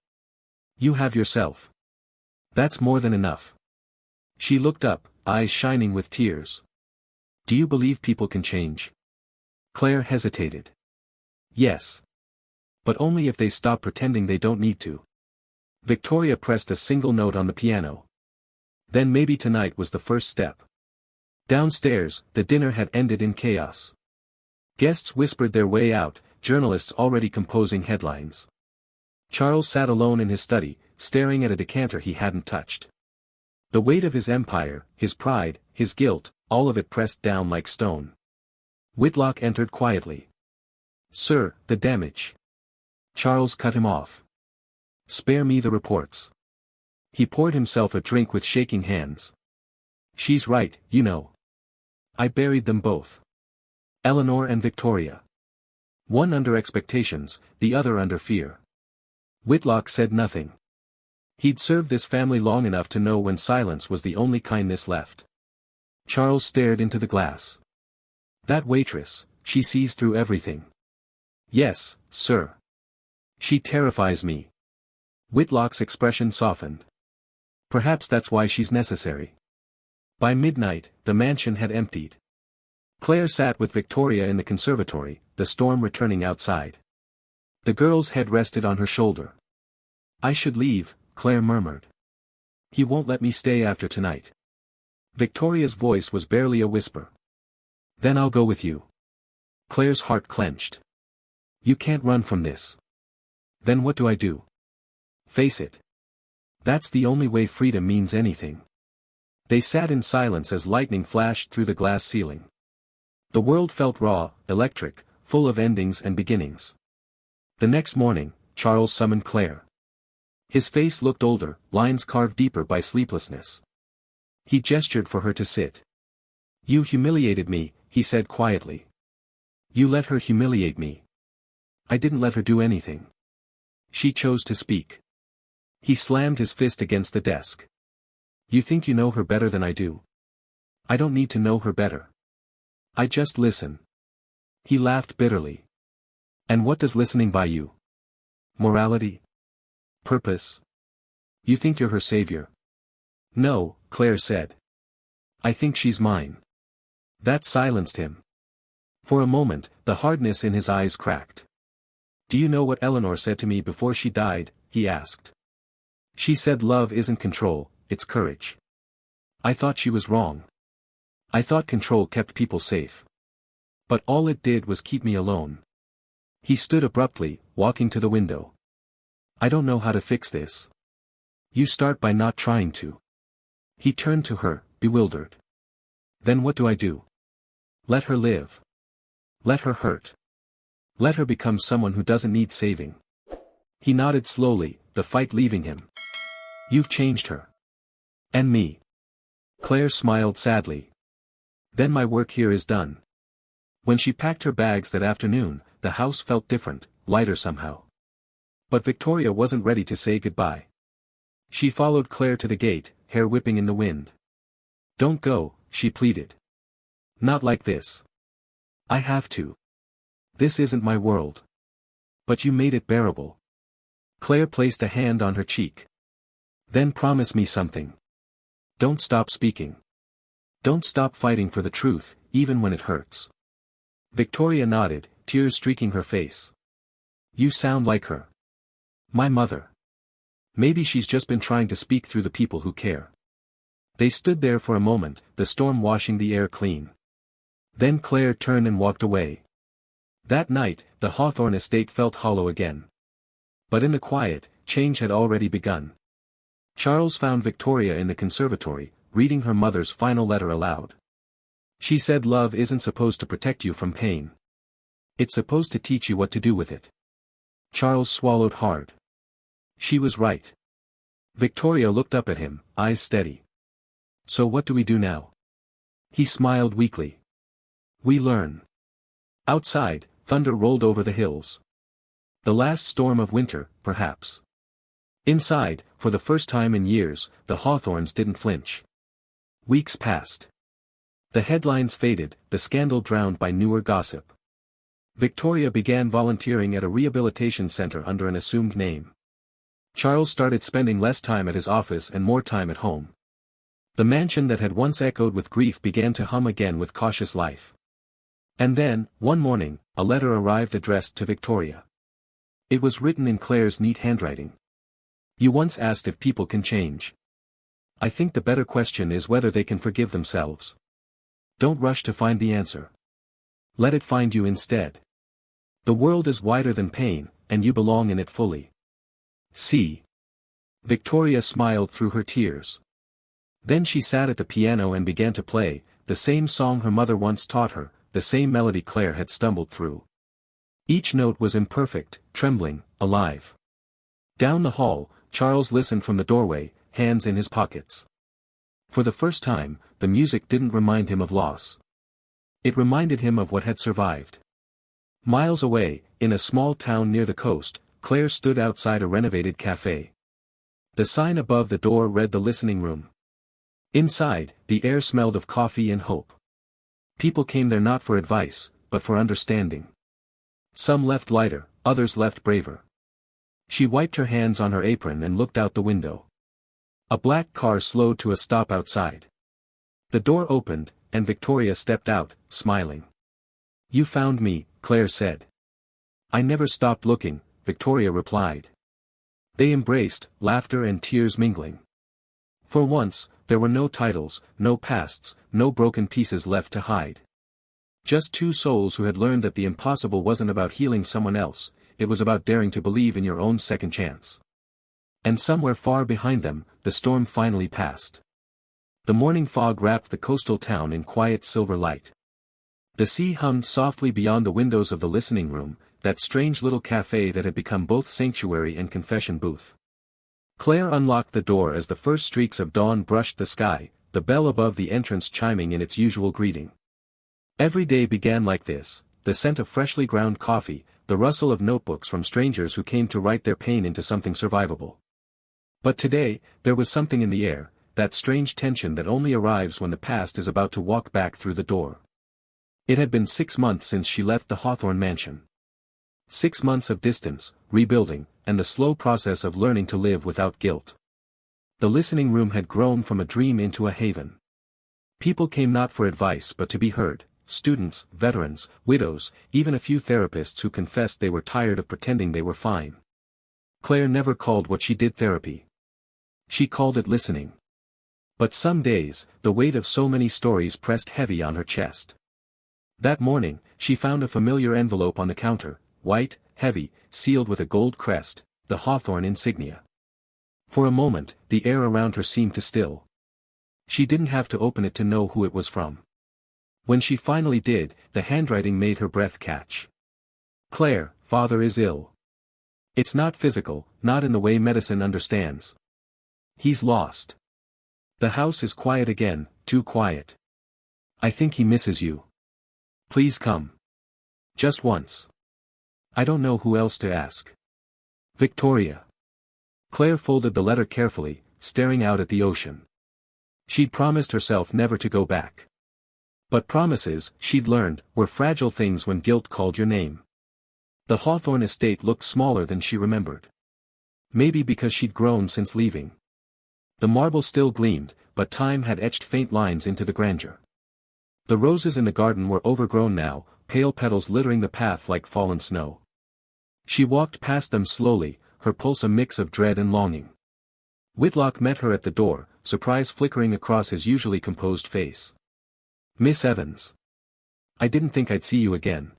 You have yourself. That's more than enough. She looked up, eyes shining with tears. Do you believe people can change? Claire hesitated. Yes. But only if they stop pretending they don't need to. Victoria pressed a single note on the piano. Then maybe tonight was the first step. Downstairs, the dinner had ended in chaos. Guests whispered their way out, journalists already composing headlines. Charles sat alone in his study, staring at a decanter he hadn't touched. The weight of his empire, his pride, his guilt, all of it pressed down like stone. Whitlock entered quietly. Sir, the damage. Charles cut him off. Spare me the reports. He poured himself a drink with shaking hands. She's right, you know. I buried them both. Eleanor and Victoria. One under expectations, the other under fear. Whitlock said nothing. He'd served this family long enough to know when silence was the only kindness left. Charles stared into the glass. That waitress, she sees through everything. Yes, sir. She terrifies me. Whitlock's expression softened. Perhaps that's why she's necessary. By midnight, the mansion had emptied. Claire sat with Victoria in the conservatory, the storm returning outside. The girl's head rested on her shoulder. I should leave, Claire murmured. He won't let me stay after tonight. Victoria's voice was barely a whisper. Then I'll go with you. Claire's heart clenched. You can't run from this. Then what do I do? Face it. That's the only way freedom means anything. They sat in silence as lightning flashed through the glass ceiling. The world felt raw, electric, full of endings and beginnings. The next morning, Charles summoned Claire. His face looked older, lines carved deeper by sleeplessness. He gestured for her to sit. You humiliated me, he said quietly. You let her humiliate me. I didn't let her do anything. She chose to speak. He slammed his fist against the desk. You think you know her better than I do? I don't need to know her better. I just listen. He laughed bitterly. And what does listening buy you? Morality? Purpose? You think you're her savior? No, Claire said. I think she's mine. That silenced him. For a moment, the hardness in his eyes cracked. Do you know what Eleanor said to me before she died? He asked. She said love isn't control, it's courage. I thought she was wrong. I thought control kept people safe. But all it did was keep me alone. He stood abruptly, walking to the window. I don't know how to fix this. You start by not trying to. He turned to her, bewildered. Then what do I do? Let her live. Let her hurt. Let her become someone who doesn't need saving. He nodded slowly, the fight leaving him. You've changed her. And me. Claire smiled sadly. Then my work here is done. When she packed her bags that afternoon, the house felt different, lighter somehow. But Victoria wasn't ready to say goodbye. She followed Claire to the gate, hair whipping in the wind. Don't go, she pleaded. Not like this. I have to. This isn't my world. But you made it bearable. Claire placed a hand on her cheek. Then promise me something. Don't stop speaking. Don't stop fighting for the truth, even when it hurts. Victoria nodded, tears streaking her face. You sound like her. My mother. Maybe she's just been trying to speak through the people who care. They stood there for a moment, the storm washing the air clean. Then Claire turned and walked away. That night, the Hawthorne estate felt hollow again. But in the quiet, change had already begun. Charles found Victoria in the conservatory, reading her mother's final letter aloud. She said love isn't supposed to protect you from pain. It's supposed to teach you what to do with it. Charles swallowed hard. She was right. Victoria looked up at him, eyes steady. So what do we do now? He smiled weakly. We learn. Outside, thunder rolled over the hills. The last storm of winter, perhaps. Inside, for the first time in years, the Hawthorns didn't flinch. Weeks passed. The headlines faded, the scandal drowned by newer gossip. Victoria began volunteering at a rehabilitation center under an assumed name. Charles started spending less time at his office and more time at home. The mansion that had once echoed with grief began to hum again with cautious life. And then, one morning, a letter arrived addressed to Victoria. It was written in Claire's neat handwriting. You once asked if people can change. I think the better question is whether they can forgive themselves. Don't rush to find the answer. Let it find you instead. The world is wider than pain, and you belong in it fully. See. Victoria smiled through her tears. Then she sat at the piano and began to play, the same song her mother once taught her, the same melody Claire had stumbled through. Each note was imperfect, trembling, alive. Down the hall, Charles listened from the doorway, hands in his pockets. For the first time, the music didn't remind him of loss. It reminded him of what had survived. Miles away, in a small town near the coast, Claire stood outside a renovated cafe. The sign above the door read the listening room. Inside, the air smelled of coffee and hope. People came there not for advice, but for understanding. Some left lighter, others left braver. She wiped her hands on her apron and looked out the window. A black car slowed to a stop outside. The door opened, and Victoria stepped out, smiling. You found me, Claire said. I never stopped looking, Victoria replied. They embraced, laughter and tears mingling. For once, there were no titles, no pasts, no broken pieces left to hide. Just two souls who had learned that the impossible wasn't about healing someone else, it was about daring to believe in your own second chance. And somewhere far behind them, the storm finally passed. The morning fog wrapped the coastal town in quiet silver light. The sea hummed softly beyond the windows of the listening room, that strange little cafe that had become both sanctuary and confession booth. Claire unlocked the door as the first streaks of dawn brushed the sky, the bell above the entrance chiming in its usual greeting. Every day began like this, the scent of freshly ground coffee, the rustle of notebooks from strangers who came to write their pain into something survivable. But today, there was something in the air, that strange tension that only arrives when the past is about to walk back through the door. It had been 6 months since she left the Hawthorne mansion. 6 months of distance, rebuilding, and the slow process of learning to live without guilt. The listening room had grown from a dream into a haven. People came not for advice but to be heard, students, veterans, widows, even a few therapists who confessed they were tired of pretending they were fine. Claire never called what she did therapy. She called it listening. But some days, the weight of so many stories pressed heavy on her chest. That morning, she found a familiar envelope on the counter, white, heavy, sealed with a gold crest, the Hawthorne insignia. For a moment, the air around her seemed to still. She didn't have to open it to know who it was from. When she finally did, the handwriting made her breath catch. Claire, father is ill. It's not physical, not in the way medicine understands. He's lost. The house is quiet again, too quiet. I think he misses you. Please come. Just once. I don't know who else to ask. Victoria. Claire folded the letter carefully, staring out at the ocean. She'd promised herself never to go back. But promises, she'd learned, were fragile things when guilt called your name. The Hawthorne estate looked smaller than she remembered. Maybe because she'd grown since leaving. The marble still gleamed, but time had etched faint lines into the grandeur. The roses in the garden were overgrown now, pale petals littering the path like fallen snow. She walked past them slowly, her pulse a mix of dread and longing. Whitlock met her at the door, surprise flickering across his usually composed face. Miss Evans. I didn't think I'd see you again.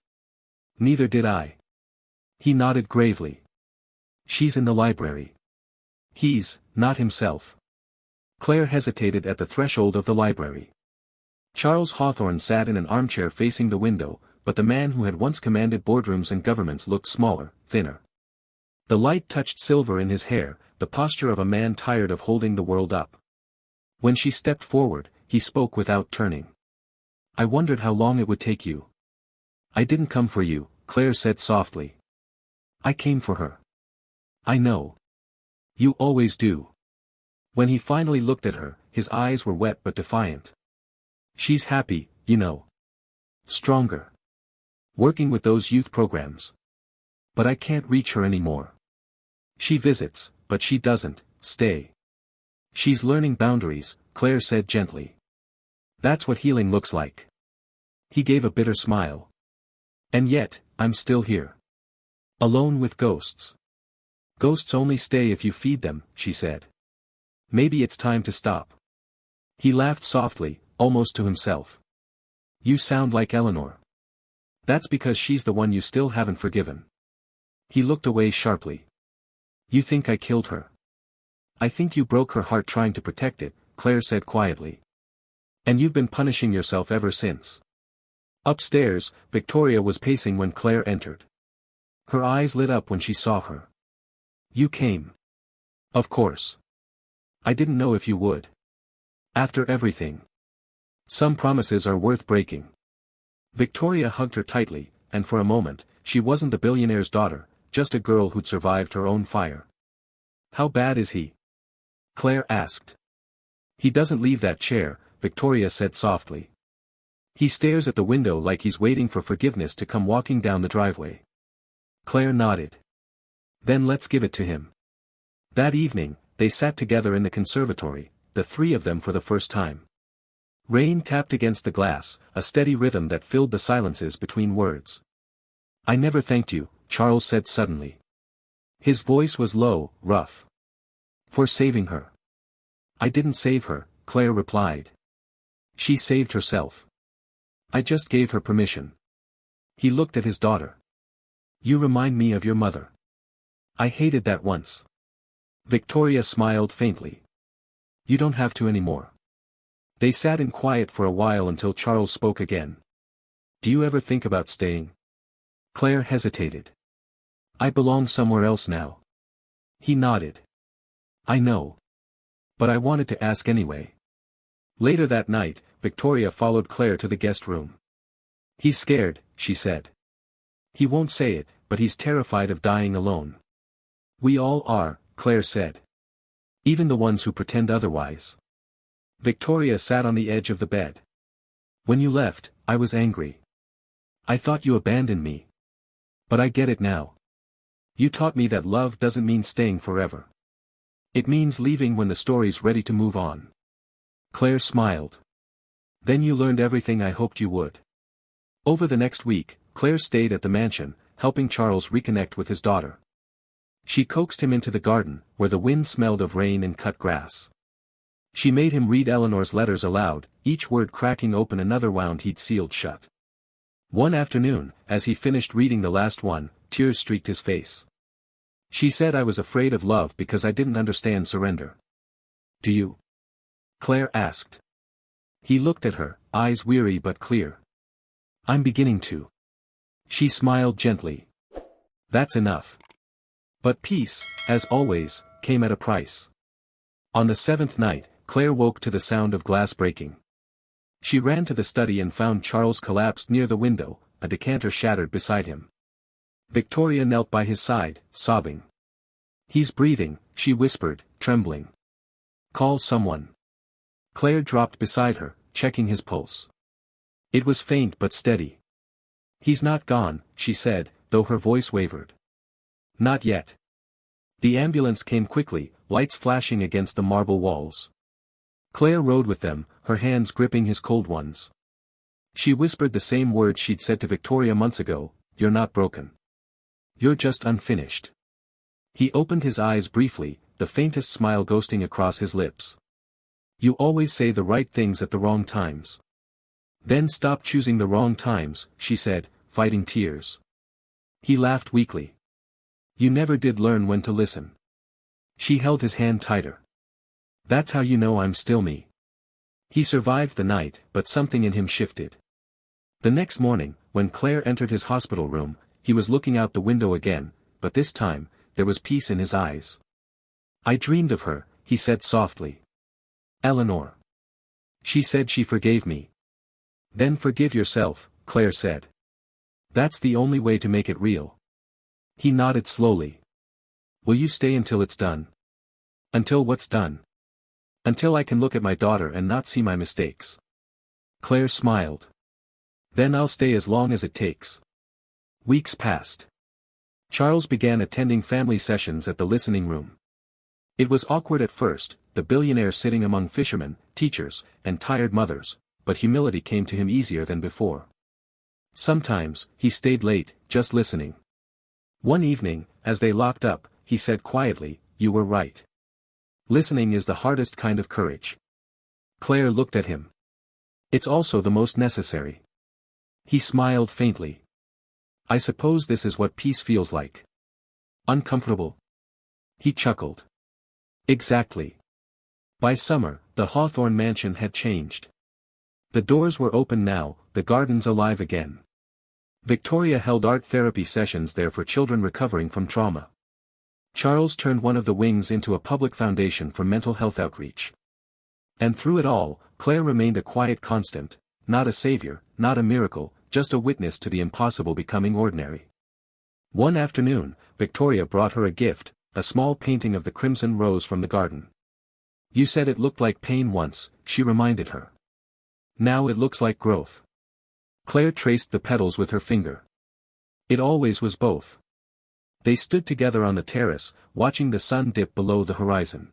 Neither did I. He nodded gravely. She's in the library. He's not himself. Claire hesitated at the threshold of the library. Charles Hawthorne sat in an armchair facing the window, but the man who had once commanded boardrooms and governments looked smaller, thinner. The light touched silver in his hair, the posture of a man tired of holding the world up. When she stepped forward, he spoke without turning. I wondered how long it would take you. I didn't come for you, Claire said softly. I came for her. I know. You always do. When he finally looked at her, his eyes were wet but defiant. She's happy, you know. Stronger. Working with those youth programs. But I can't reach her anymore. She visits, but she doesn't stay. She's learning boundaries, Claire said gently. That's what healing looks like. He gave a bitter smile. And yet, I'm still here. Alone with ghosts. Ghosts only stay if you feed them, she said. Maybe it's time to stop. He laughed softly, almost to himself. You sound like Eleanor. That's because she's the one you still haven't forgiven. He looked away sharply. You think I killed her? I think you broke her heart trying to protect it, Claire said quietly. And you've been punishing yourself ever since. Upstairs, Victoria was pacing when Claire entered. Her eyes lit up when she saw her. You came. Of course. I didn't know if you would. After everything. Some promises are worth breaking. Victoria hugged her tightly, and for a moment, she wasn't the billionaire's daughter, just a girl who'd survived her own fire. How bad is he? Claire asked. He doesn't leave that chair, Victoria said softly. He stares at the window like he's waiting for forgiveness to come walking down the driveway. Claire nodded. Then let's give it to him. That evening, they sat together in the conservatory, the three of them for the first time. Rain tapped against the glass, a steady rhythm that filled the silences between words. I never thanked you, Charles said suddenly. His voice was low, rough. For saving her. I didn't save her, Claire replied. She saved herself. I just gave her permission. He looked at his daughter. You remind me of your mother. I hated that once. Victoria smiled faintly. You don't have to anymore. They sat in quiet for a while until Charles spoke again. Do you ever think about staying? Claire hesitated. I belong somewhere else now. He nodded. I know. But I wanted to ask anyway. Later that night, Victoria followed Claire to the guest room. He's scared, she said. He won't say it, but he's terrified of dying alone. We all are, Claire said. Even the ones who pretend otherwise. Victoria sat on the edge of the bed. When you left, I was angry. I thought you abandoned me. But I get it now. You taught me that love doesn't mean staying forever. It means leaving when the story's ready to move on. Claire smiled. Then you learned everything I hoped you would. Over the next week, Claire stayed at the mansion, helping Charles reconnect with his daughter. She coaxed him into the garden, where the wind smelled of rain and cut grass. She made him read Eleanor's letters aloud, each word cracking open another wound he'd sealed shut. One afternoon, as he finished reading the last one, tears streaked his face. She said I was afraid of love because I didn't understand surrender. Do you? Claire asked. He looked at her, eyes weary but clear. I'm beginning to. She smiled gently. That's enough. But peace, as always, came at a price. On the seventh night, Claire woke to the sound of glass breaking. She ran to the study and found Charles collapsed near the window, a decanter shattered beside him. Victoria knelt by his side, sobbing. He's breathing, she whispered, trembling. Call someone. Claire dropped beside her, checking his pulse. It was faint but steady. He's not gone, she said, though her voice wavered. Not yet. The ambulance came quickly, lights flashing against the marble walls. Claire rode with them, her hands gripping his cold ones. She whispered the same words she'd said to Victoria months ago, "You're not broken. You're just unfinished." He opened his eyes briefly, the faintest smile ghosting across his lips. You always say the right things at the wrong times. Then stop choosing the wrong times, she said, fighting tears. He laughed weakly. You never did learn when to listen. She held his hand tighter. That's how you know I'm still me. He survived the night, but something in him shifted. The next morning, when Claire entered his hospital room, he was looking out the window again, but this time, there was peace in his eyes. I dreamed of her, he said softly. Eleanor. She said she forgave me. Then forgive yourself, Claire said. That's the only way to make it real. He nodded slowly. Will you stay until it's done? Until what's done? Until I can look at my daughter and not see my mistakes. Claire smiled. Then I'll stay as long as it takes. Weeks passed. Charles began attending family sessions at the listening room. It was awkward at first, the billionaire sitting among fishermen, teachers, and tired mothers, but humility came to him easier than before. Sometimes, he stayed late, just listening. One evening, as they locked up, he said quietly, "You were right. Listening is the hardest kind of courage." Claire looked at him. It's also the most necessary. He smiled faintly. I suppose this is what peace feels like. Uncomfortable. He chuckled. Exactly. By summer, the Hawthorne mansion had changed. The doors were open now, the gardens alive again. Victoria held art therapy sessions there for children recovering from trauma. Charles turned one of the wings into a public foundation for mental health outreach. And through it all, Claire remained a quiet constant, not a savior, not a miracle, just a witness to the impossible becoming ordinary. One afternoon, Victoria brought her a gift, a small painting of the crimson rose from the garden. You said it looked like pain once, she reminded her. Now it looks like growth. Claire traced the petals with her finger. It always was both. They stood together on the terrace, watching the sun dip below the horizon.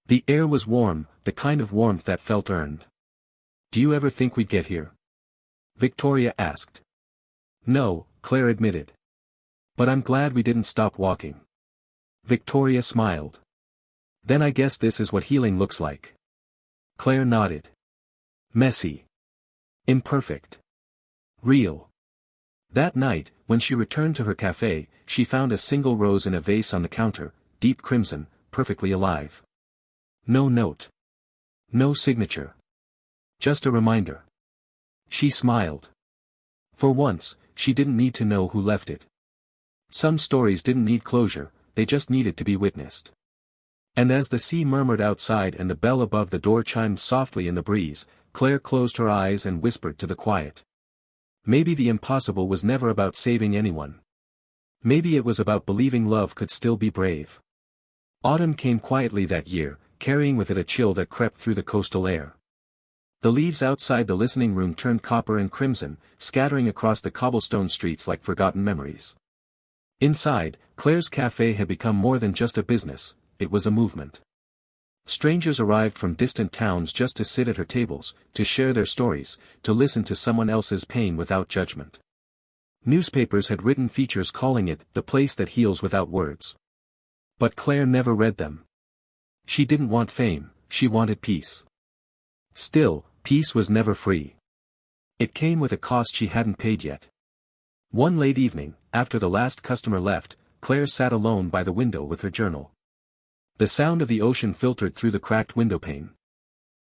The air was warm, the kind of warmth that felt earned. Do you ever think we'd get here? Victoria asked. No, Claire admitted. But I'm glad we didn't stop walking. Victoria smiled. Then I guess this is what healing looks like. Claire nodded. Messy. Imperfect. Real. That night, when she returned to her cafe, she found a single rose in a vase on the counter, deep crimson, perfectly alive. No note. No signature. Just a reminder. She smiled. For once, she didn't need to know who left it. Some stories didn't need closure, they just needed to be witnessed. And as the sea murmured outside and the bell above the door chimed softly in the breeze, Claire closed her eyes and whispered to the quiet. Maybe the impossible was never about saving anyone. Maybe it was about believing love could still be brave. Autumn came quietly that year, carrying with it a chill that crept through the coastal air. The leaves outside the listening room turned copper and crimson, scattering across the cobblestone streets like forgotten memories. Inside, Claire's cafe had become more than just a business, it was a movement. Strangers arrived from distant towns just to sit at her tables, to share their stories, to listen to someone else's pain without judgment. Newspapers had written features calling it the place that heals without words. But Claire never read them. She didn't want fame, she wanted peace. Still, peace was never free. It came with a cost she hadn't paid yet. One late evening, after the last customer left, Claire sat alone by the window with her journal. The sound of the ocean filtered through the cracked windowpane.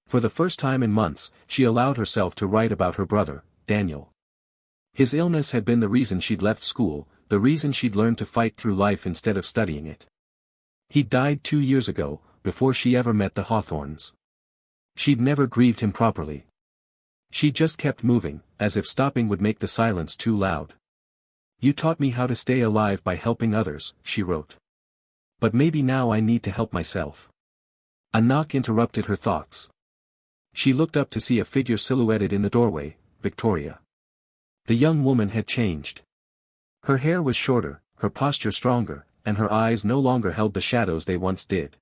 For the first time in months, she allowed herself to write about her brother, Daniel. His illness had been the reason she'd left school, the reason she'd learned to fight through life instead of studying it. He died 2 years ago, before she ever met the Hawthorns. She'd never grieved him properly. She just kept moving, as if stopping would make the silence too loud. "You taught me how to stay alive by helping others," she wrote. "But maybe now I need to help myself." A knock interrupted her thoughts. She looked up to see a figure silhouetted in the doorway, Victoria. The young woman had changed. Her hair was shorter, her posture stronger, and her eyes no longer held the shadows they once did.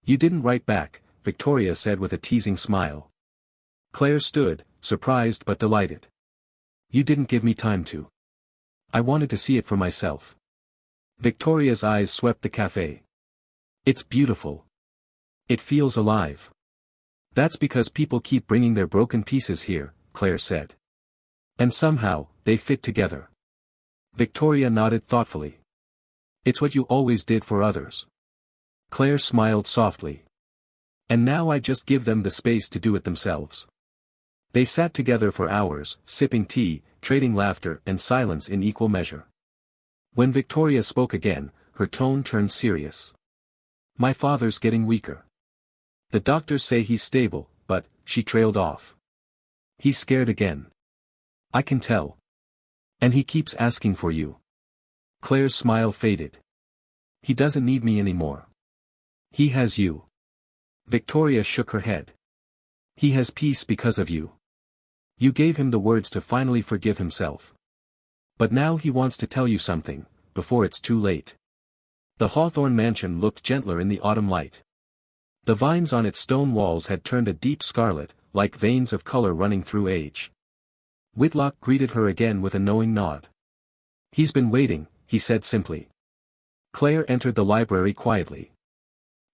"You didn't write back," Victoria said with a teasing smile. Claire stood, surprised but delighted. "You didn't give me time to. I wanted to see it for myself." Victoria's eyes swept the cafe. "It's beautiful. It feels alive." "That's because people keep bringing their broken pieces here," Claire said. "And somehow, they fit together." Victoria nodded thoughtfully. "It's what you always did for others." Claire smiled softly. "And now I just give them the space to do it themselves." They sat together for hours, sipping tea, trading laughter and silence in equal measure. When Victoria spoke again, her tone turned serious. "My father's getting weaker. The doctors say he's stable, but," she trailed off. "He's scared again. I can tell. And he keeps asking for you." Claire's smile faded. "He doesn't need me anymore. He has you." Victoria shook her head. "He has peace because of you. You gave him the words to finally forgive himself. But now he wants to tell you something, before it's too late." The Hawthorne mansion looked gentler in the autumn light. The vines on its stone walls had turned a deep scarlet, like veins of color running through age. Whitlock greeted her again with a knowing nod. "He's been waiting," he said simply. Claire entered the library quietly.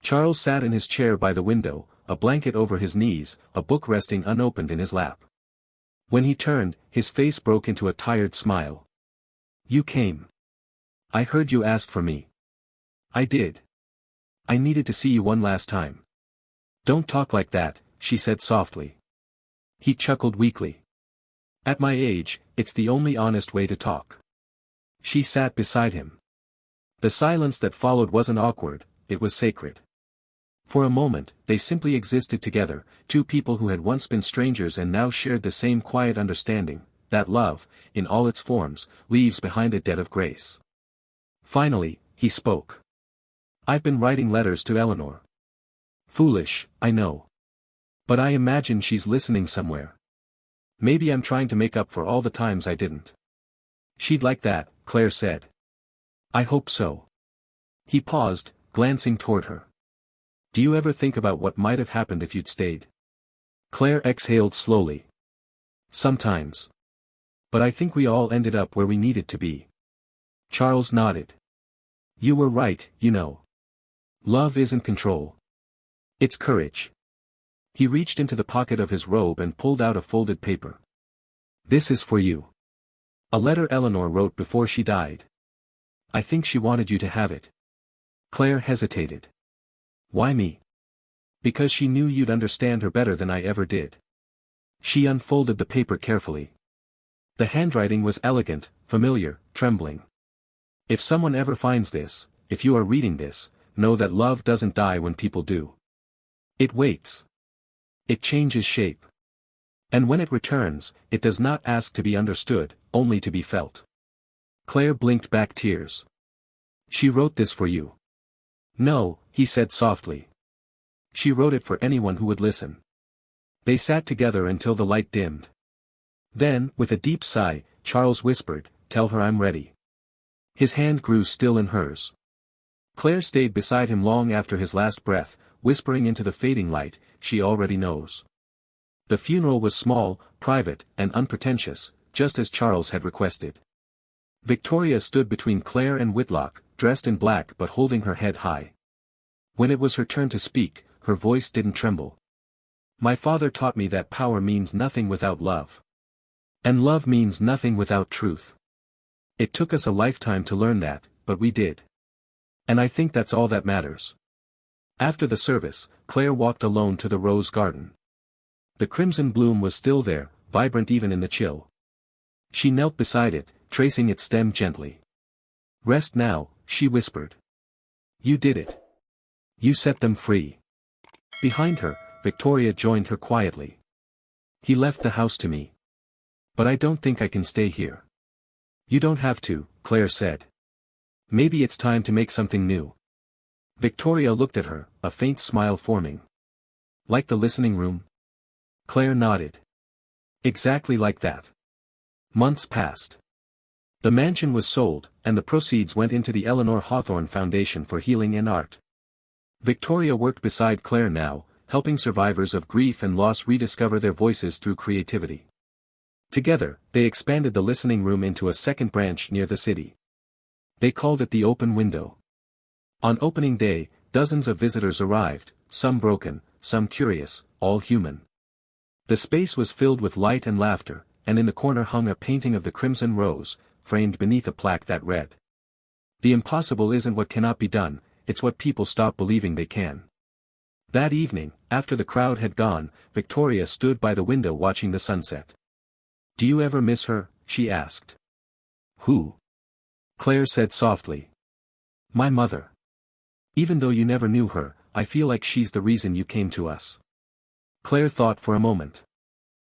Charles sat in his chair by the window, a blanket over his knees, a book resting unopened in his lap. When he turned, his face broke into a tired smile. "You came. I heard you ask for me." "I did. I needed to see you one last time." "Don't talk like that," she said softly. He chuckled weakly. "At my age, it's the only honest way to talk." She sat beside him. The silence that followed wasn't awkward, it was sacred. For a moment, they simply existed together, two people who had once been strangers and now shared the same quiet understanding, that love, in all its forms, leaves behind a debt of grace. Finally, he spoke. "I've been writing letters to Eleanor. Foolish, I know. But I imagine she's listening somewhere. Maybe I'm trying to make up for all the times I didn't." "She'd like that," Claire said. "I hope so." He paused, glancing toward her. "Do you ever think about what might have happened if you'd stayed?" Claire exhaled slowly. "Sometimes. But I think we all ended up where we needed to be." Charles nodded. "You were right, you know. Love isn't control. It's courage." He reached into the pocket of his robe and pulled out a folded paper. "This is for you. A letter Eleanor wrote before she died. I think she wanted you to have it." Claire hesitated. "Why me?" "Because she knew you'd understand her better than I ever did." She unfolded the paper carefully. The handwriting was elegant, familiar, trembling. "If someone ever finds this, if you are reading this, know that love doesn't die when people do. It waits. It changes shape. And when it returns, it does not ask to be understood, only to be felt." Claire blinked back tears. "She wrote this for you." "No," he said softly. "She wrote it for anyone who would listen." They sat together until the light dimmed. Then, with a deep sigh, Charles whispered, "Tell her I'm ready." His hand grew still in hers. Claire stayed beside him long after his last breath, whispering into the fading light, "She already knows." The funeral was small, private, and unpretentious, just as Charles had requested. Victoria stood between Claire and Whitlock, dressed in black but holding her head high. When it was her turn to speak, her voice didn't tremble. "My father taught me that power means nothing without love. And love means nothing without truth. It took us a lifetime to learn that, but we did. And I think that's all that matters." After the service, Claire walked alone to the rose garden. The crimson bloom was still there, vibrant even in the chill. She knelt beside it, tracing its stem gently. "Rest now," she whispered. "You did it. You set them free." Behind her, Victoria joined her quietly. "He left the house to me. But I don't think I can stay here." "You don't have to," Claire said. "Maybe it's time to make something new." Victoria looked at her, a faint smile forming. "Like the listening room?" Claire nodded. "Exactly like that." Months passed. The mansion was sold, and the proceeds went into the Eleanor Hawthorne Foundation for Healing and Art. Victoria worked beside Claire now, helping survivors of grief and loss rediscover their voices through creativity. Together, they expanded the listening room into a second branch near the city. They called it the Open Window. On opening day, dozens of visitors arrived, some broken, some curious, all human. The space was filled with light and laughter, and in the corner hung a painting of the crimson rose, framed beneath a plaque that read, "The impossible isn't what cannot be done, it's what people stop believing they can." That evening, after the crowd had gone, Victoria stood by the window watching the sunset. "Do you ever miss her?" she asked. "Who?" Claire said softly. "My mother. Even though you never knew her, I feel like she's the reason you came to us." Claire thought for a moment.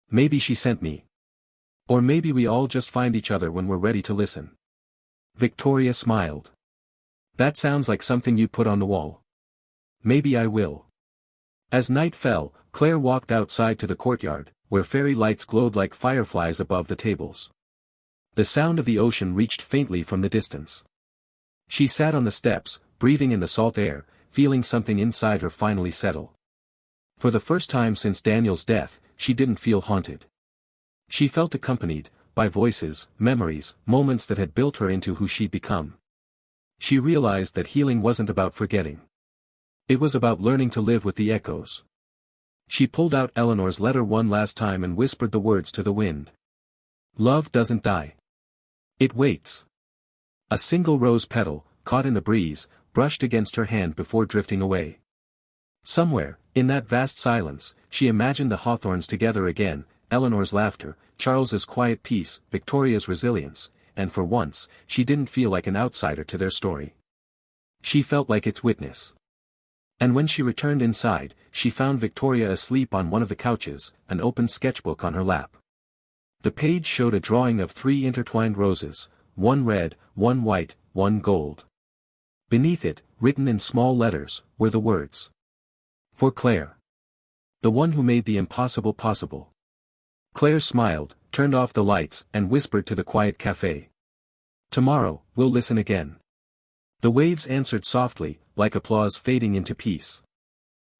"Maybe she sent me. Or maybe we all just find each other when we're ready to listen." Victoria smiled. "That sounds like something you put on the wall." "Maybe I will." As night fell, Claire walked outside to the courtyard, where fairy lights glowed like fireflies above the tables. The sound of the ocean reached faintly from the distance. She sat on the steps, breathing in the salt air, feeling something inside her finally settle. For the first time since Daniel's death, she didn't feel haunted. She felt accompanied, by voices, memories, moments that had built her into who she'd become. She realized that healing wasn't about forgetting. It was about learning to live with the echoes. She pulled out Eleanor's letter one last time and whispered the words to the wind. "Love doesn't die. It waits." A single rose petal, caught in the breeze, brushed against her hand before drifting away. Somewhere, in that vast silence, she imagined the Hawthorns together again, Eleanor's laughter, Charles's quiet peace, Victoria's resilience, and for once, she didn't feel like an outsider to their story. She felt like its witness. And when she returned inside, she found Victoria asleep on one of the couches, an open sketchbook on her lap. The page showed a drawing of 3 intertwined roses, one red, one white, one gold. Beneath it, written in small letters, were the words, "For Claire. The one who made the impossible possible." Claire smiled, turned off the lights, and whispered to the quiet cafe. "Tomorrow, we'll listen again." The waves answered softly, like applause fading into peace.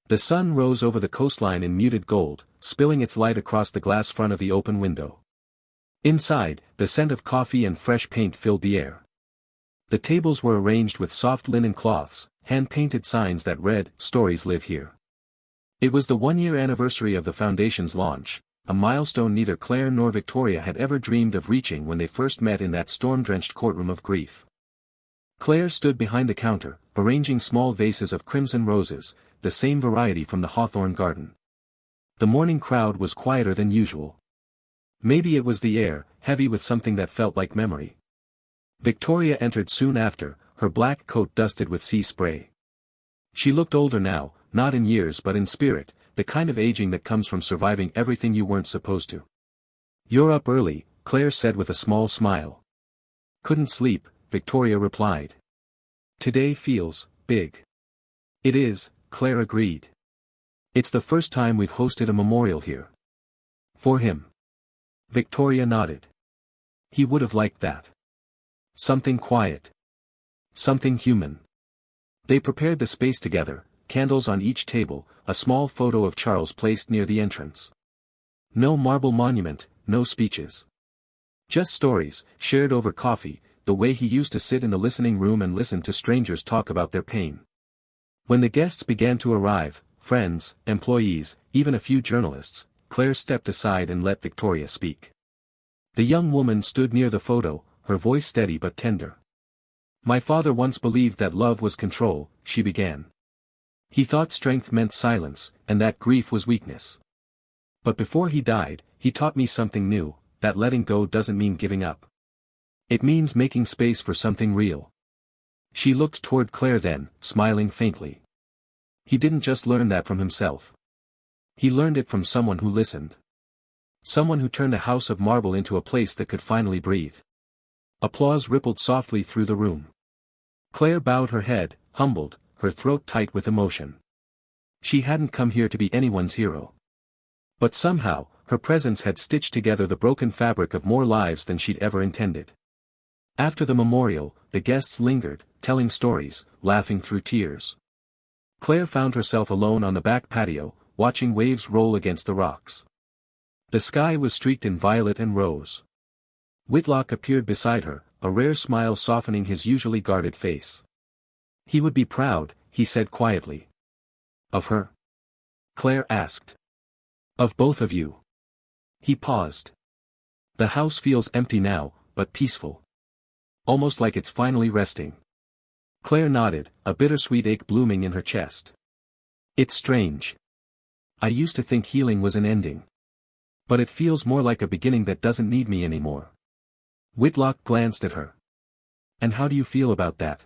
The sun rose over the coastline in muted gold, spilling its light across the glass front of the open window. Inside, the scent of coffee and fresh paint filled the air. The tables were arranged with soft linen cloths, hand-painted signs that read, "Stories live here." It was the 1-year anniversary of the foundation's launch, a milestone neither Claire nor Victoria had ever dreamed of reaching when they first met in that storm-drenched courtroom of grief. Claire stood behind the counter, arranging small vases of crimson roses, the same variety from the Hawthorne garden. The morning crowd was quieter than usual. Maybe it was the air, heavy with something that felt like memory. Victoria entered soon after, her black coat dusted with sea spray. She looked older now, not in years but in spirit, the kind of aging that comes from surviving everything you weren't supposed to. "You're up early," Claire said with a small smile. "Couldn't sleep," Victoria replied. "Today feels big." "It is," Claire agreed. "It's the first time we've hosted a memorial here." "For him." Victoria nodded. "He would have liked that. Something quiet. Something human." They prepared the space together, candles on each table, a small photo of Charles placed near the entrance. No marble monument, no speeches. Just stories, shared over coffee, the way he used to sit in the listening room and listen to strangers talk about their pain. When the guests began to arrive, friends, employees, even a few journalists, Claire stepped aside and let Victoria speak. The young woman stood near the photo, her voice steady but tender. "My father once believed that love was control," she began. "He thought strength meant silence, and that grief was weakness. But before he died, he taught me something new, that letting go doesn't mean giving up. It means making space for something real. She looked toward Claire then, smiling faintly. He didn't just learn that from himself. He learned it from someone who listened. Someone who turned a house of marble into a place that could finally breathe. Applause rippled softly through the room. Claire bowed her head, humbled, her throat tight with emotion. She hadn't come here to be anyone's hero. But somehow, her presence had stitched together the broken fabric of more lives than she'd ever intended. After the memorial, the guests lingered, telling stories, laughing through tears. Claire found herself alone on the back patio, watching waves roll against the rocks. The sky was streaked in violet and rose. Whitlock appeared beside her, a rare smile softening his usually guarded face. He would be proud, he said quietly. Of her? Claire asked. Of both of you. He paused. The house feels empty now, but peaceful. Almost like it's finally resting. Claire nodded, a bittersweet ache blooming in her chest. It's strange. I used to think healing was an ending. But it feels more like a beginning that doesn't need me anymore. Whitlock glanced at her. And how do you feel about that?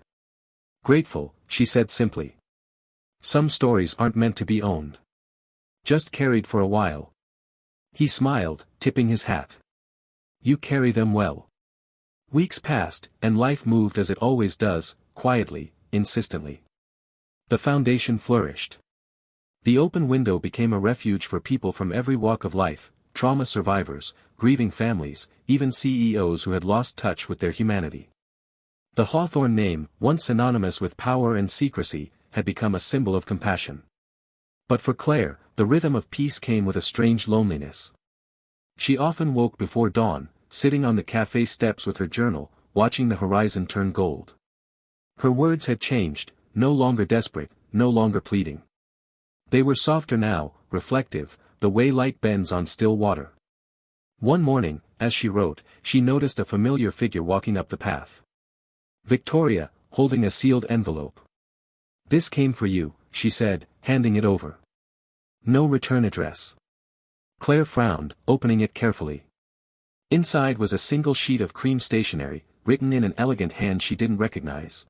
Grateful, she said simply. Some stories aren't meant to be owned. Just carried for a while. He smiled, tipping his hat. You carry them well. Weeks passed, and life moved as it always does, quietly, insistently. The foundation flourished. The open window became a refuge for people from every walk of life, trauma survivors, grieving families, even CEOs who had lost touch with their humanity. The Hawthorne name, once synonymous with power and secrecy, had become a symbol of compassion. But for Claire, the rhythm of peace came with a strange loneliness. She often woke before dawn, sitting on the cafe steps with her journal, watching the horizon turn gold. Her words had changed, no longer desperate, no longer pleading. They were softer now, reflective, the way light bends on still water. One morning, as she wrote, she noticed a familiar figure walking up the path. Victoria, holding a sealed envelope. This came for you, she said, handing it over. No return address. Claire frowned, opening it carefully. Inside was a single sheet of cream stationery, written in an elegant hand she didn't recognize.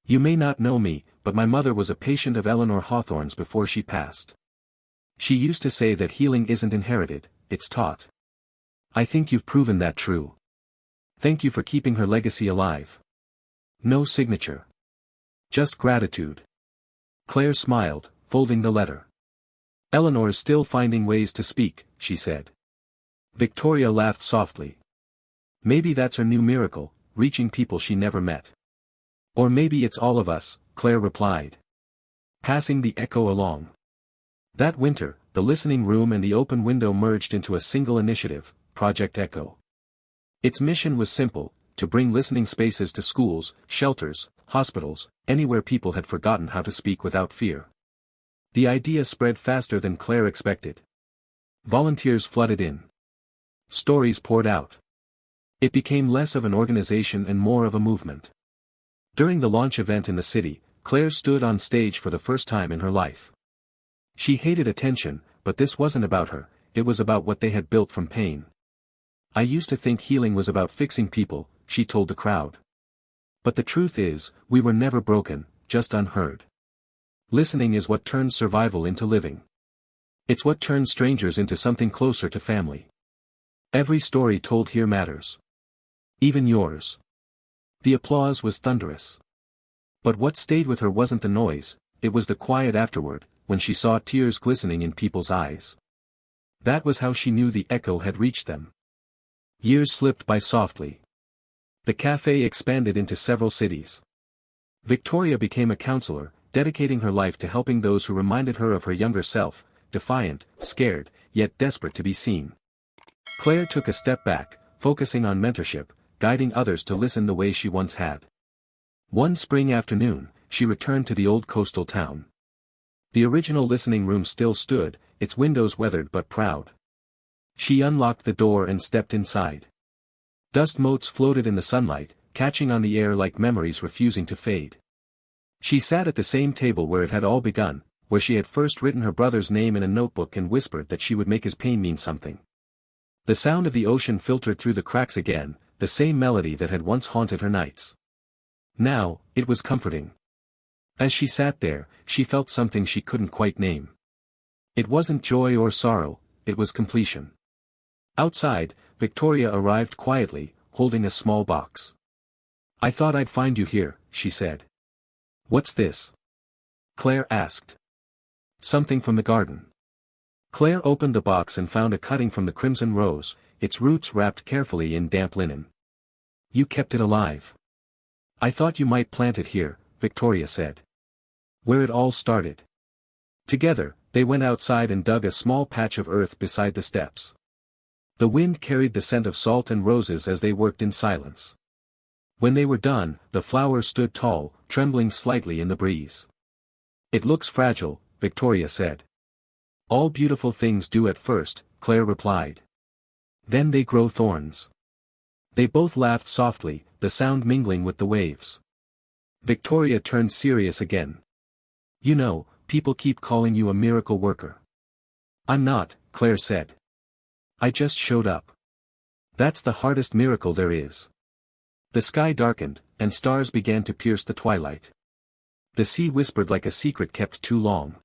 You may not know me, but my mother was a patient of Eleanor Hawthorne's before she passed. She used to say that healing isn't inherited, it's taught. I think you've proven that true. Thank you for keeping her legacy alive. No signature. Just gratitude. Claire smiled, folding the letter. Eleanor's still finding ways to speak, she said. Victoria laughed softly. Maybe that's her new miracle, reaching people she never met. Or maybe it's all of us, Claire replied. Passing the echo along. That winter, the listening room and the open window merged into a single initiative, Project Echo. Its mission was simple, to bring listening spaces to schools, shelters, hospitals, anywhere people had forgotten how to speak without fear. The idea spread faster than Claire expected. Volunteers flooded in. Stories poured out. It became less of an organization and more of a movement. During the launch event in the city, Claire stood on stage for the first time in her life. She hated attention, but this wasn't about her, it was about what they had built from pain. I used to think healing was about fixing people, she told the crowd. But the truth is, we were never broken, just unheard. Listening is what turns survival into living. It's what turns strangers into something closer to family. Every story told here matters. Even yours. The applause was thunderous. But what stayed with her wasn't the noise, it was the quiet afterward, when she saw tears glistening in people's eyes. That was how she knew the echo had reached them. Years slipped by softly. The cafe expanded into several cities. Victoria became a counselor, dedicating her life to helping those who reminded her of her younger self, defiant, scared, yet desperate to be seen. Claire took a step back, focusing on mentorship, guiding others to listen the way she once had. One spring afternoon, she returned to the old coastal town. The original listening room still stood, its windows weathered but proud. She unlocked the door and stepped inside. Dust motes floated in the sunlight, catching on the air like memories refusing to fade. She sat at the same table where it had all begun, where she had first written her brother's name in a notebook and whispered that she would make his pain mean something. The sound of the ocean filtered through the cracks again, the same melody that had once haunted her nights. Now, it was comforting. As she sat there, she felt something she couldn't quite name. It wasn't joy or sorrow, it was completion. Outside, Victoria arrived quietly, holding a small box. "I thought I'd find you here," she said. "What's this?" Claire asked. "Something from the garden." Claire opened the box and found a cutting from the crimson rose, its roots wrapped carefully in damp linen. "You kept it alive." "I thought you might plant it here," Victoria said. "Where it all started." Together, they went outside and dug a small patch of earth beside the steps. The wind carried the scent of salt and roses as they worked in silence. When they were done, the flower stood tall, trembling slightly in the breeze. "It looks fragile," Victoria said. "All beautiful things do at first," Claire replied. "Then they grow thorns." They both laughed softly, the sound mingling with the waves. Victoria turned serious again. "You know, people keep calling you a miracle worker." "I'm not," Claire said. "I just showed up. That's the hardest miracle there is." The sky darkened, and stars began to pierce the twilight. The sea whispered like a secret kept too long.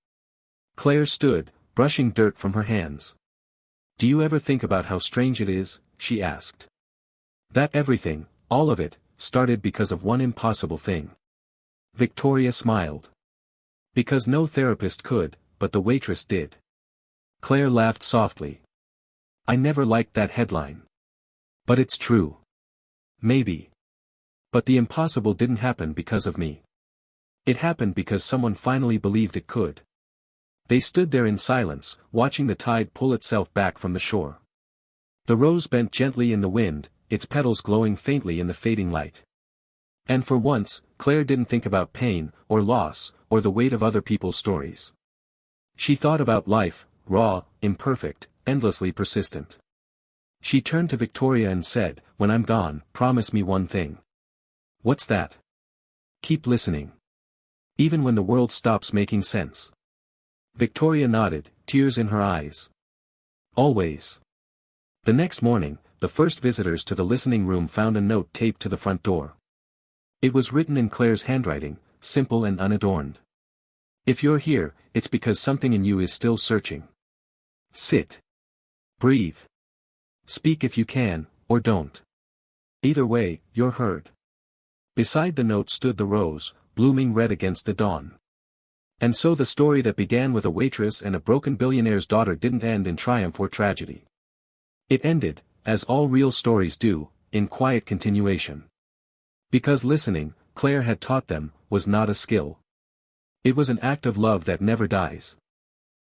Claire stood, brushing dirt from her hands. "Do you ever think about how strange it is?" she asked. "That everything, all of it, started because of one impossible thing." Victoria smiled. "Because no therapist could, but the waitress did." Claire laughed softly. "I never liked that headline. But it's true. Maybe. But the impossible didn't happen because of me. It happened because someone finally believed it could." They stood there in silence, watching the tide pull itself back from the shore. The rose bent gently in the wind, its petals glowing faintly in the fading light. And for once, Claire didn't think about pain, or loss, or the weight of other people's stories. She thought about life, raw, imperfect, endlessly persistent. She turned to Victoria and said, "When I'm gone, promise me one thing." "What's that?" "Keep listening. Even when the world stops making sense." Victoria nodded, tears in her eyes. "Always." The next morning, the first visitors to the listening room found a note taped to the front door. It was written in Claire's handwriting, simple and unadorned. "If you're here, it's because something in you is still searching. Sit. Breathe. Speak if you can, or don't. Either way, you're heard." Beside the note stood the rose, blooming red against the dawn. And so the story that began with a waitress and a broken billionaire's daughter didn't end in triumph or tragedy. It ended, as all real stories do, in quiet continuation. Because listening, Claire had taught them, was not a skill. It was an act of love that never dies.